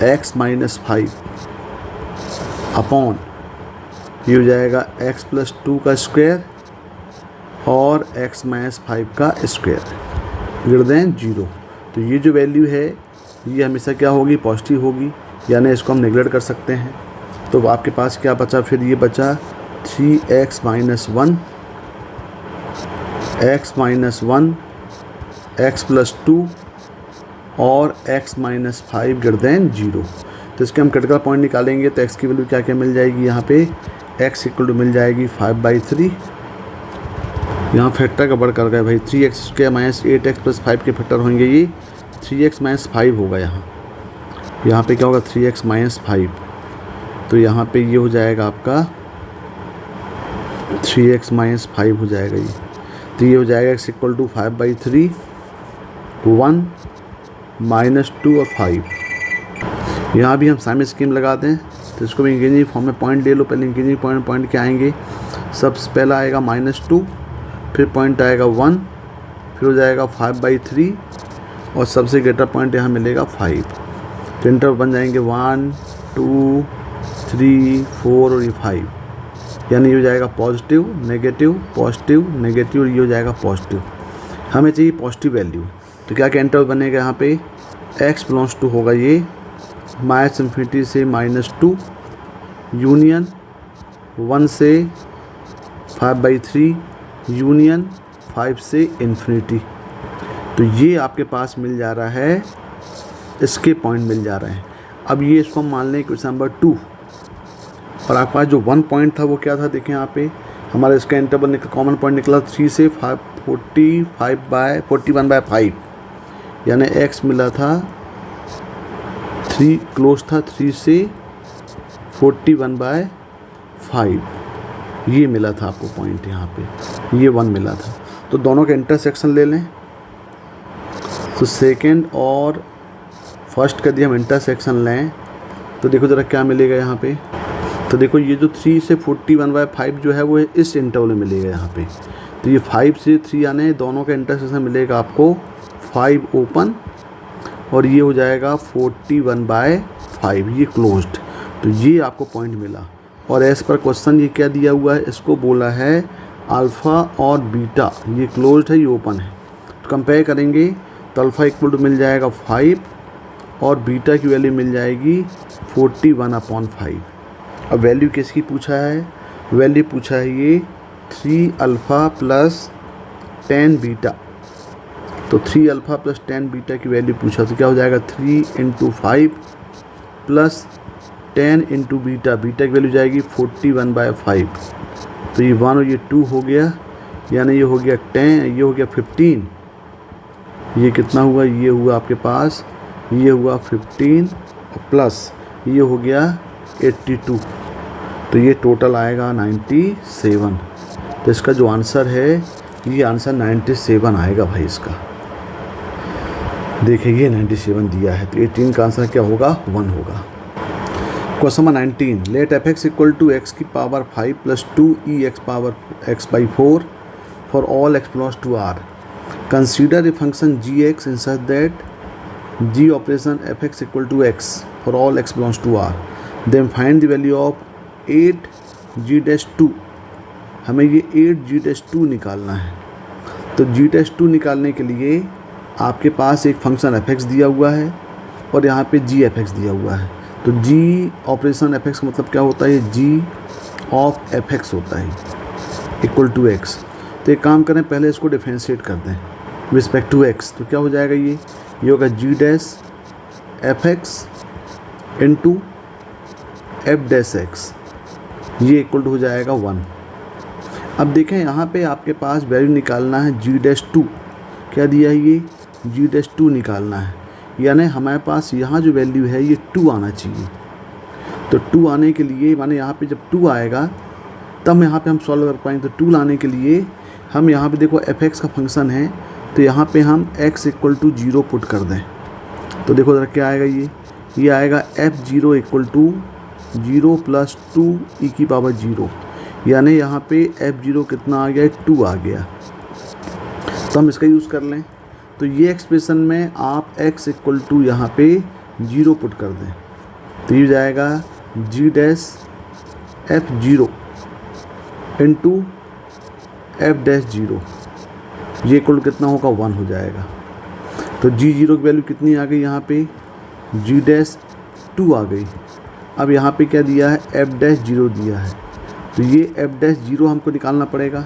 x minus 5 upon ये हो जाएगा x प्लस 2 का स्क्वायर और x माइनस 5 का स्क्वायर ग्रेटर देन 0। तो ये जो वैल्यू है ये हमेशा क्या होगी पॉजिटिव होगी, यानी इसको हम नेगलेक्ट कर सकते हैं। तो आपके पास क्या बचा फिर, ये बचा 3x minus 1 x minus 1 x plus 2 और x माइनस 5 ग्रेटर देन 0। तो इसके हम क्रिटिकल पॉइंट निकालेंगे तो x की वैल्यू क्या क्या मिल जाएगी, यहाँ पे x इक्वल टू मिल जाएगी 5/3। यहाँ फैक्टर का बढ़ कर गए भाई 3x square minus 8x plus 5 के फैक्टर होंगे, ये 3x माइनस 5 होगा। यहाँ पे क्या होगा 3x माइनस 5, तो यहाँ पे ये हो जाएगा आपका 3x माइनस 5 हो जाएगा ये। तो ये हो जाएगा x इक्वल टू 5/3 1 माइनस 2 और 5। यहाँ भी हम साइन स्कीम लगा दें तो इसको भी इंग्रेजी फॉर्म में पॉइंट ले लो। पहले इंग्रेजी पॉइंट क्या आएंगे, सबसे पहला आएगा -2, फिर पॉइंट आएगा 1, फिर हो जाएगा 5/3 और सबसे ग्रेटर पॉइंट यहाँ मिलेगा 5। तो इंटरवल बन जाएंगे 1 2 3 4 और ये 5, यानी ये हो जाएगा पॉजिटिव नेगेटिव और ये हो जाएगा पॉजिटिव। हमें चाहिए पॉजिटिव वैल्यू, तो क्या क्या इंटरवल बनेगा यहाँ पे x बिलोंग्स टू होगा ये -∞ से -2 यूनियन 1 से 5/3 यूनियन 5 से इन्फिनिटी। तो ये आपके पास मिल जा रहा है, इसके पॉइंट मिल जा रहे हैं। अब ये इसको हम मान लें क्वेश्चन नंबर 2 और आपके पास जो 1 पॉइंट था वो क्या था, देखें यहाँ पे हमारा इसका इंटरवल कॉमन पॉइंट निकला 3 से 41/5, यानी x मिला था 3 क्लोज था 3 से 41/5, ये मिला था आपको पॉइंट, यहाँ पे ये 1 मिला था। तो दोनों के इंटरसेक्शन ले लें, तो सेकंड और फर्स्ट का दिया हम इंटरसेक्शन लें तो देखो ज़रा क्या मिलेगा यहाँ पे। तो देखो ये जो 3 से 41/5 जो है वो इस इंटरवल में मिलेगा यहाँ पे। तो ये 5 से 3 आने दोनों का इंटरसेक्शन मिलेगा आपको 5 ओपन और ये हो जाएगा 41/5 ये क्लोज्ड। तो ये आपको पॉइंट मिला। और एज पर क्वेश्चन ये क्या दिया हुआ है, इसको बोला है अल्फ़ा और बीटा, ये क्लोज्ड है ये ओपन है। तो कंपेयर करेंगे तो अल्फ़ा इक्वल टू मिल जाएगा 5 और बीटा की वैल्यू मिल जाएगी 41/5। अब वैल्यू किसकी पूछा है, वैल्यू पूछा है ये 3 अल्फ़ा प्लस 10 बीटा। तो 3 अल्फ़ा प्लस 10 बीटा की वैल्यू पूछा, तो क्या हो जाएगा 3 × 5 प्लस 10 × बीटा, बीटा की वैल्यू जाएगी 41/5। तो ये 1 और ये 2 हो गया, यानी ये हो गया 10, ये हो गया 15, ये कितना हुआ, ये हुआ आपके पास, ये हुआ 15 और प्लस ये हो गया 82, तो ये टोटल आएगा 97। तो इसका जो आंसर है ये आंसर 97 आएगा भाई इसका। देखिए ये 97 दिया है, तो 18 का आंसर क्या होगा 1 होगा। Question number 19, let f(x) equal to x की power 5 plus 2e(x) power x/4 for all x belongs to r। Consider a function gx in such that g operation f(x) equal to x for all x belongs to r। Then find the value of 8g'2। हमें ये 8g'2 निकालना है। तो g'2 निकालने के लिए आपके पास एक फंक्शन f(x) दिया हुआ है और यहाँ पे g f(x) दिया हुआ है। तो g ऑपरेशन f(x) का मतलब क्या होता है, g ऑफ f(x) होता है इक्वल टू x। तो एक काम करें, पहले इसको डिफरेंशिएट कर दें रिस्पेक्ट टू x। तो क्या हो जाएगा, ये होगा g' f(x) इंटू f'(x), ये इक्वल टू हो जाएगा 1। अब देखें यहाँ पे आपके पास वैल्यू निकालना है G-2, क्या दिया है ये G-2 निकालना है, यानी हमारे पास यहाँ जो वैल्यू है ये 2 आना चाहिए। तो 2 आने के लिए माने यहाँ पे जब 2 आएगा तब यहाँ पे हम सॉल्व कर पाएंगे। तो 2 लाने के लिए हम यहाँ पे देखो f(x) का फंक्शन है, तो यहाँ पे हम x = 0 पुट कर दें। तो देखो ज़रा क्या आएगा, ये आएगा f0 = 0 + 2e⁻0, यानी यहाँ पे f0 कितना आ गया, 2 आ गया। तो हम इसका यूज़ कर लें। तो ये एक्सप्रेशन में आप x = यहाँ पे 0 पुट कर दें, तो ये जाएगा G'(f0) × f'0, ये कुल कितना होगा, 1 हो जाएगा। तो G0 की वैल्यू कितनी आ गई, यहाँ पे G'2 आ गई। अब यहाँ पे क्या दिया है, f'0 दिया है, तो ये f'0 हमको निकालना पड़ेगा।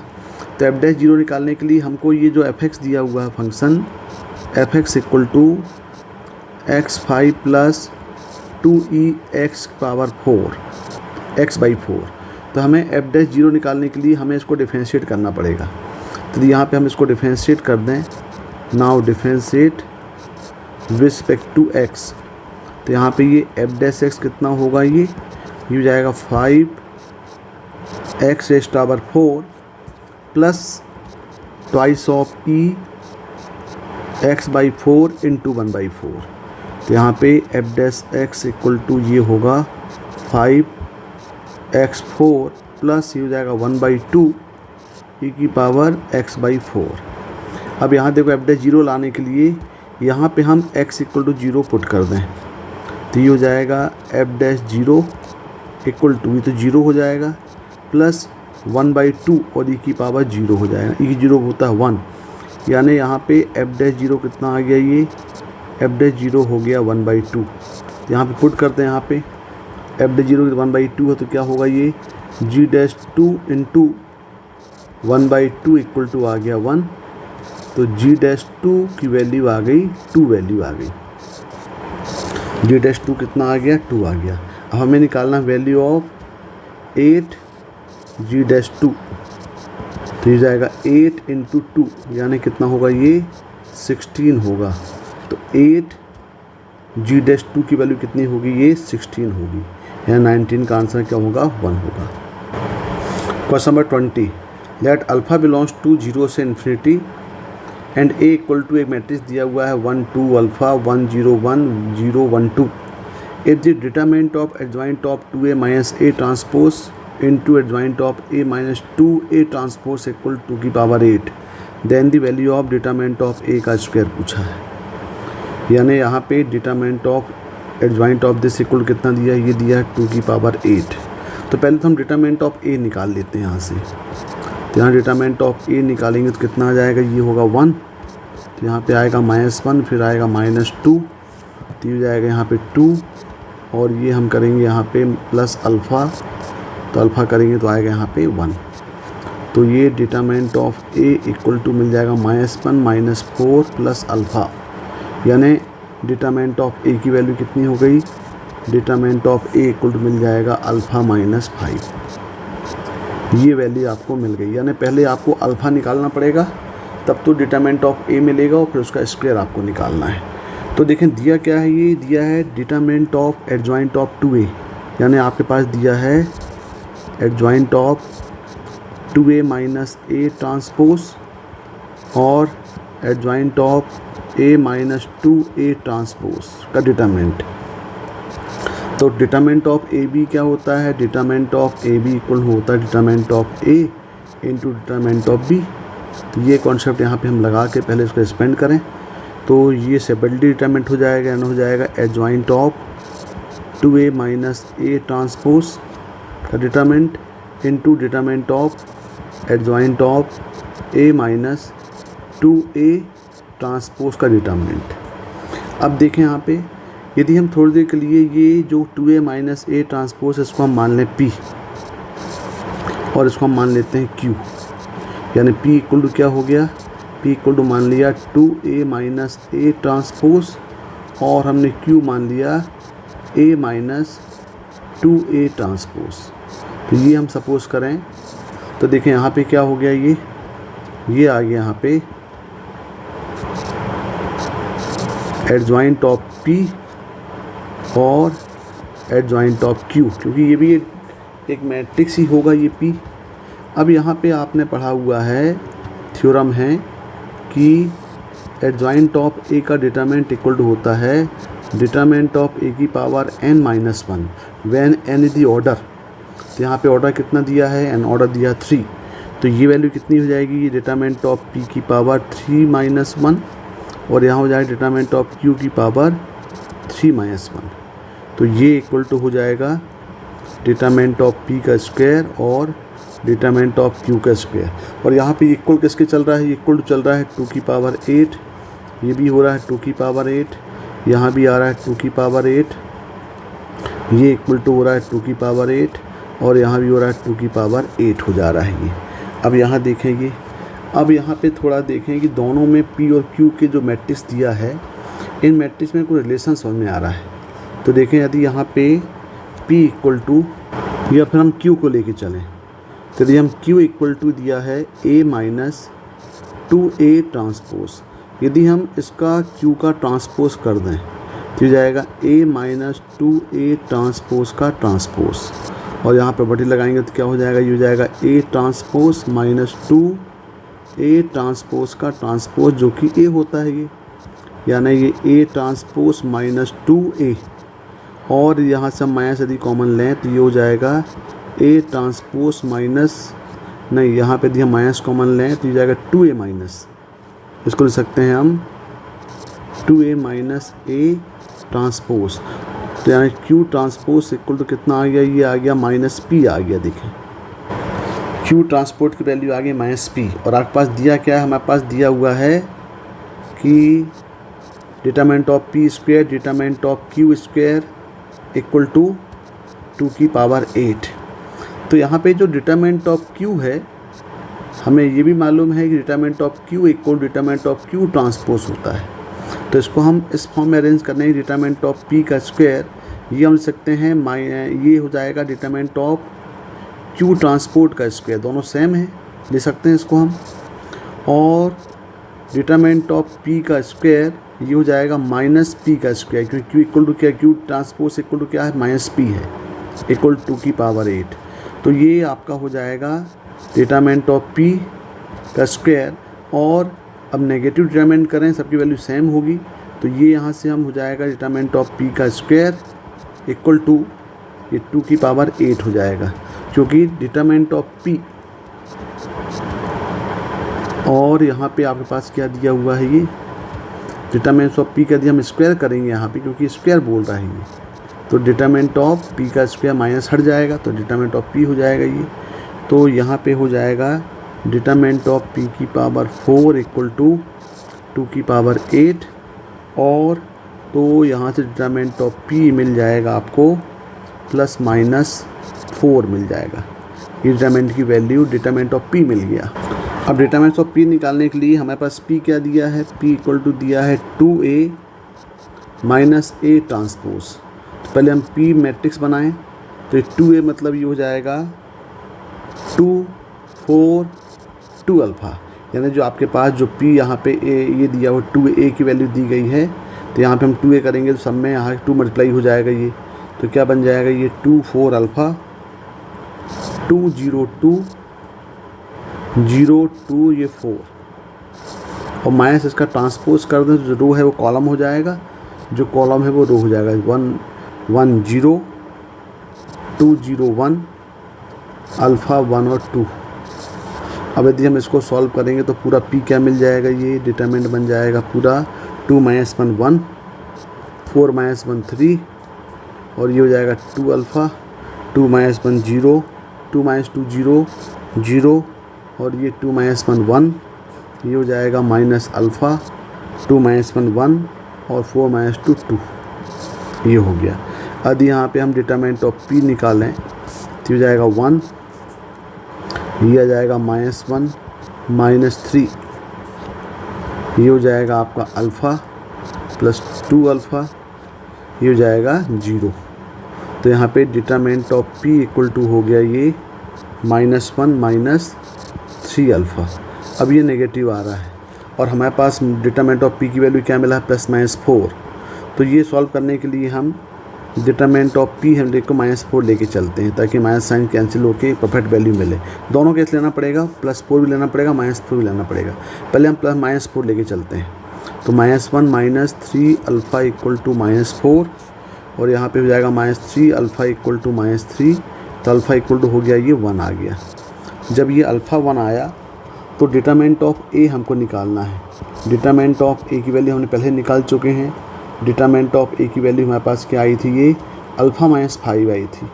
तो f'0 निकालने के लिए हमको ये जो f(x) दिया हुआ है function f(x) = x5 + 2e⁻4 x/4, तो हमें f'0 निकालने के लिए हमें इसको डिफरेंशिएट करना पड़ेगा। तो यहाँ पे हम इसको डिफरेंशिएट कर दें। Now differentiate respect to x, तो यहाँ पे ये f'(x) कितना होगा, ये हो जाएगा 5x⁴ plus twice of e x/4 × 1/4। तो यहाँ पे f'(x) = ये होगा 5x4 प्लस ये हो जाएगा 1/2 e⁻x/4। अब यहाँ देखो f'0 लाने के लिए यहाँ पे हम x = 0 पुट कर दें, तो ये हो जाएगा f'0 = ये तो 0 हो जाएगा प्लस 1/2 और e⁻0 हो जाएगा, e0 होता है 1, यानी यहाँ पे f'0 कितना आ गया, ये f'0 हो गया 1/2। यहाँ पे पुट करते हैं, यहाँ पे f'0 1/2 है, तो क्या होगा, ये G'2 × 1/2 = आ गया 1, तो G'2 की वैल्यू आ गई 2 वैल्यू आ गई। G'2 कितना आ गया, 2 आ गया। अब हमें निकालना वैल्यू ऑफ 8 G'2, तो ये जाएगा 8 × 2, यानी कितना होगा, ये 16 होगा। तो 8 G'2 की वैल्यू कितनी होगी, ये 16 होगी, या 19 का आंसर क्या होगा, 1 होगा। Question number 20, let alpha belongs to 0 से इन्फिनिटी एंड a = एक मैट्रिक्स दिया हुआ है 1 2 alpha 1 0 1 0 1 2। If the determinant of adjoint of 2a - a transpose into adjoint of a minus 2a transpose equal 2⁸, then the value of determinant of a का स्क्वायर पूछा है। यानी यहाँ पे determinant of adjoint of this equal कितना दिया है, ये दिया है 2⁸। तो पहले तो हम डिटरमिनेंट ऑफ a निकाल लेते हैं यहाँ से। तो यहाँ डिटरमिनेंट ऑफ a निकालेंगे तो कितना आ जाएगा, ये होगा 1, तो यहाँ पे आएगा -1, फिर आएगा -2, तो ये जाएगा यहाँ पे 2, और ये हम करेंगे यहाँ पे प्लस अल्फ़ा, तो अल्फ़ा करेंगे तो आएगा यहाँ पे 1। तो ये determinant of a equal to मिल जाएगा -1 -4 प्लस अल्फ़ा, यानी डिटरमिनेंट ऑफ a की वैल्यू कितनी हो गई, determinant of a equal to मिल जाएगा अल्फ़ा -5। ये वैल्यू आपको मिल गई, यानी पहले आपको अल्फ़ा निकालना पड़ेगा, तब तो डिटरमिनेंट ऑफ a मिलेगा और फिर उसका स्क्वायर आपको निकालना है। तो देखें दिया क्या है, ये दिया है determinant of adjoint of 2a, यानी आपके पास दिया है adjoint of 2a - a transpose और adjoint of a - 2a transpose का डिटरमिनेंट। तो डिटरमिनेंट ऑफ ए बी क्या होता है, determinant of A B equal होता है determinant of A into determinant of B. तो ये कॉन्सेप्ट यहाँ पे हम लगा के पहले इसको एक्सपेंड करें, तो ये सेपरेटली डिटरमिनेंट हो जाएगा, यानी हो जाएगा adjoint of 2a - a transpose का determinant into determinant of adjoint of a - 2a transpose का डिटरमिनेंट। अब देखें यहाँ पे, यदि हम थोड़ी देर के लिए ये जो 2a - a ट्रांसपोज इसको हम मान लें p और इसको हम मान लेते हैं q, यानी p इक्वल टू क्या हो गया, p इक्वल टू मान लिया 2a - a ट्रांसपोज और हमने q मान लिया a - 2a ट्रांसपोज। तो ये हम सपोज़ करें, तो तो देखें यहाँ पे क्या हो गया, ये आ गया यहाँ पे एडजॉइंट ऑफ P और एडजॉइंट ऑफ Q, क्योंकि ये भी एक मैट्रिक्स ही होगा ये P। अब यहाँ पे आपने पढ़ा हुआ है, थ्योरम है कि एडजॉइंट ऑफ A का डिटरमिनेंट इक्वल टू होता है डिटरमिनेंट ऑफ A की power n-1 when n is the order. तो यहाँ पे ऑर्डर कितना दिया है, n ऑर्डर दिया 3, तो ये वैल्यू कितनी हो जाएगी, ये डिटरमिनेंट ऑफ P की पावर 3-1 और यहाँ हो जाएगा डिटरमिनेंट ऑफ Q की पावर 3-1। तो ये इक्वल टू हो जाएगा डिटरमिनेंट ऑफ P का स्क्वायर और डिटरमिनेंट ऑफ Q का स्क्वायर। और यहाँ पे इक्वल किसके चल रहा है, इक्वल टू चल रहा है 2 की पावर 8, ये भी हो रहा है 2 की पावर 8, यहाँ भी आ रहा है 2 की पावर 8, ये इक्वल टू हो रहा है 2 की पावर 8 और यहाँ भी हो रहा है 2 की पावर 8 हो जा रहा है ये। अब यहाँ देखेंगे, अब यहाँ पे थोड़ा देखें कि दोनों में P और Q के जो मैट्रिक्स दिया है, इन मैट्रिक्स में कोई रिलेशन समझ में आ रहा है। तो देखें यदि यहाँ पे P इक्वल टू, या फिर हम Q को लेके चलें, तो यदि हम Q इक्वल टू दिया है A माइनस 2A ट्रांसपोज, यदि हम इसका Q का ट्रांसपोज कर दें तो जाएगा A माइनस 2A ट्रांसपोज का ट्रांसपोज, और यहाँ प्रॉपर्टी लगाएंगे तो क्या हो जाएगा, ये हो जाएगा A transpose minus 2A transpose का ट्रांसपोज, जो कि A होता है ये, यानी ये A ट्रांसपोज माइनस 2A, और यहाँ से हम माइनस यदि कॉमन लें तो ये हो जाएगा A ट्रांसपोज माइनस, नहीं यहाँ पे यदि हम माइनस कॉमन लें तो ये जाएगा 2A माइनस, इसको लिख सकते हैं हम 2A माइनस A ट्रांसपोज। तो यानी Q ट्रांसपोज इक्वल टू कितना आ गया, ये आ गया माइनस P आ गया। देखें Q ट्रांसपोर्ट की वैल्यू आ गई माइनस P, और आपके पास दिया क्या है, हमारे पास दिया हुआ है कि determinant of P square determinant of Q square equal to 2 की पावर 8। तो यहाँ पे जो डिटरमिनेंट ऑफ Q है, हमें ये भी मालूम है कि determinant of Q equal determinant of Q transpose होता है। तो इसको हम इस फॉर्म में अरेंज करने, डिटरमिनेंट ऑफ P का स्क्वायर, ये हम लिख सकते हैं ये हो जाएगा डिटरमिनेंट ऑफ Q ट्रांसपोर्ट का स्क्वायर, दोनों सेम है, ले सकते हैं इसको हम, और डिटरमिनेंट ऑफ P का स्क्वायर ये हो जाएगा माइनस P का स्क्वायर, क्योंकि Q इक्वल टू क्या, Q ट्रांसपोज इक्वल टू क्या है, माइनस P है, इक्वल 2 की पावर 8। तो ये आपका हो जाएगा डिटरमिनेंट ऑफ P का स्क्वायर, और अब नेगेटिव डिटरमिनेंट करें, सबकी वैल्यू सेम होगी, तो ये यहाँ से हम हो जाएगा डिटरमिनेंट ऑफ P का स्क्वायर इक्वल टू ये 2 की पावर 8 हो जाएगा, क्योंकि डिटरमिनेंट ऑफ P, और यहाँ पे आपके पास क्या दिया हुआ है, ये डिटरमिनेंट ऑफ P का दिया, हम स्क्वायर करेंगे यहाँ पे क्योंकि स्क्वायर बोल रहा है ये, तो डिटरमिनेंट ऑफ P का स्क्वायर माइनस हट जाएगा, तो डिटरमिनेंट ऑफ P हो जाएगा ये। तो यहाँ पे हो जाएगा डिटरमिनेंट ऑफ P की पावर 4 इक्वल टू 2 की पावर 8, और तो यहाँ से डिटरमिनेंट ऑफ P मिल जाएगा आपको प्लस माइनस 4 मिल जाएगा। ये डिटरमिनेंट की वैल्यू डिटरमिनेंट ऑफ P मिल गया। अब डिटरमिनेंट ऑफ P निकालने के लिए हमारे पास P क्या दिया है, P इक्वल टू दिया है 2A माइनस A ट्रांसपोज। तो पहले हम P मैट्रिक्स बनाएं, तो 2A मतलब ये हो जाएगा 2 4 2 अल्फ़ा, यानी जो आपके पास जो P यहाँ पे ये दिया हुआ 2A की वैल्यू दी गई है, तो यहाँ पे हम 2A करेंगे तो सब में यहाँ 2 मल्टीप्लाई हो जाएगा ये, तो क्या बन जाएगा ये 2 4 अल्फ़ा 2 0 2 0 2 ये 4, और माइनस इसका ट्रांसपोज कर दें तो जो रो है वो कॉलम हो जाएगा, जो कॉलम है वो रो हो जाएगा, 1 1 0 2 0 1 अल्फ़ा 1 और 2। अब यदि हम इसको सॉल्व करेंगे तो पूरा P क्या मिल जाएगा, ये डिटरमिनेंट बन जाएगा पूरा 2 माइनस 1 1 4 माइनस 1 3, और ये हो जाएगा 2 अल्फ़ा 2 माइनस 1 0 2 माइनस 2 0 0, और ये 2 माइनस 1 1, ये हो जाएगा माइनस अल्फ़ा 2 माइनस 1 1 और 4 माइनस 2 2, ये हो गया। यदि यहाँ पे हम डिटरमिनेंट ऑफ P निकालें तो हो जाएगा 1, ये आ जाएगा माइनस 1 माइनस 3, ये हो जाएगा आपका अल्फ़ा प्लस 2 अल्फ़ा, ये हो जाएगा 0। तो यहाँ पे determinant of P equal to हो गया ये -1 -3 अल्फ़ा। अब ये नेगेटिव आ रहा है और हमारे पास डिटरमिनेंट ऑफ पी की वैल्यू क्या मिला है, +-4। तो ये सॉल्व करने के लिए हम डिटरमिनेंट ऑफ पी हम को -4 लेके चलते हैं ताकि माइनस साइन कैंसिल होकर परफेक्ट वैल्यू मिले। दोनों केस लेना पड़ेगा, +4 भी लेना पड़ेगा, -4 भी लेना पड़ेगा। पहले हम -4 लेके चलते हैं। तो -1 -3 अल्फ़ा इक्वल टू -4 और यहाँ पे हो जाएगा -3 अल्फ़ा इक्वल टू -3। तो अल्फ़ा इक्वल टू हो गया, ये 1 आ गया। जब ये अल्फ़ा 1 आया तो डिटरमिनेंट ऑफ ए हमको निकालना है। डिटरमिनेंट ऑफ ए की वैल्यू हमने पहले निकाल चुके हैं। डिटरमिनेंट ऑफ ए की वैल्यू हमारे पास क्या आई थी, ये अल्फ़ा -5 आई थी।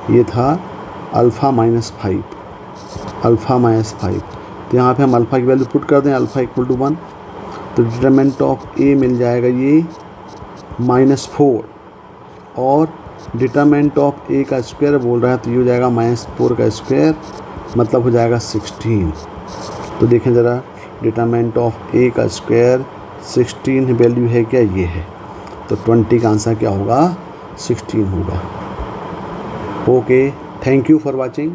ये था अल्फ़ा -5, अल्फ़ा -5। तो यहाँ पे हम अल्फ़ा की वैल्यू पुट कर दें, अल्फ़ा इक्वल टू 1। तो डिटरमिनेंट ऑफ ए मिल जाएगा ये -4 और डिटरमिनेंट ऑफ ए का स्क्वायर बोल रहा है, तो ये हो जाएगा -4 का स्क्वायर, मतलब हो जाएगा 16। तो देखें ज़रा, डिटरमिनेंट ऑफ ए का स्क्वायर 16 वैल्यू है क्या, ये है। तो 20 का आंसर क्या होगा, 16 होगा। Okay, thank you for watching.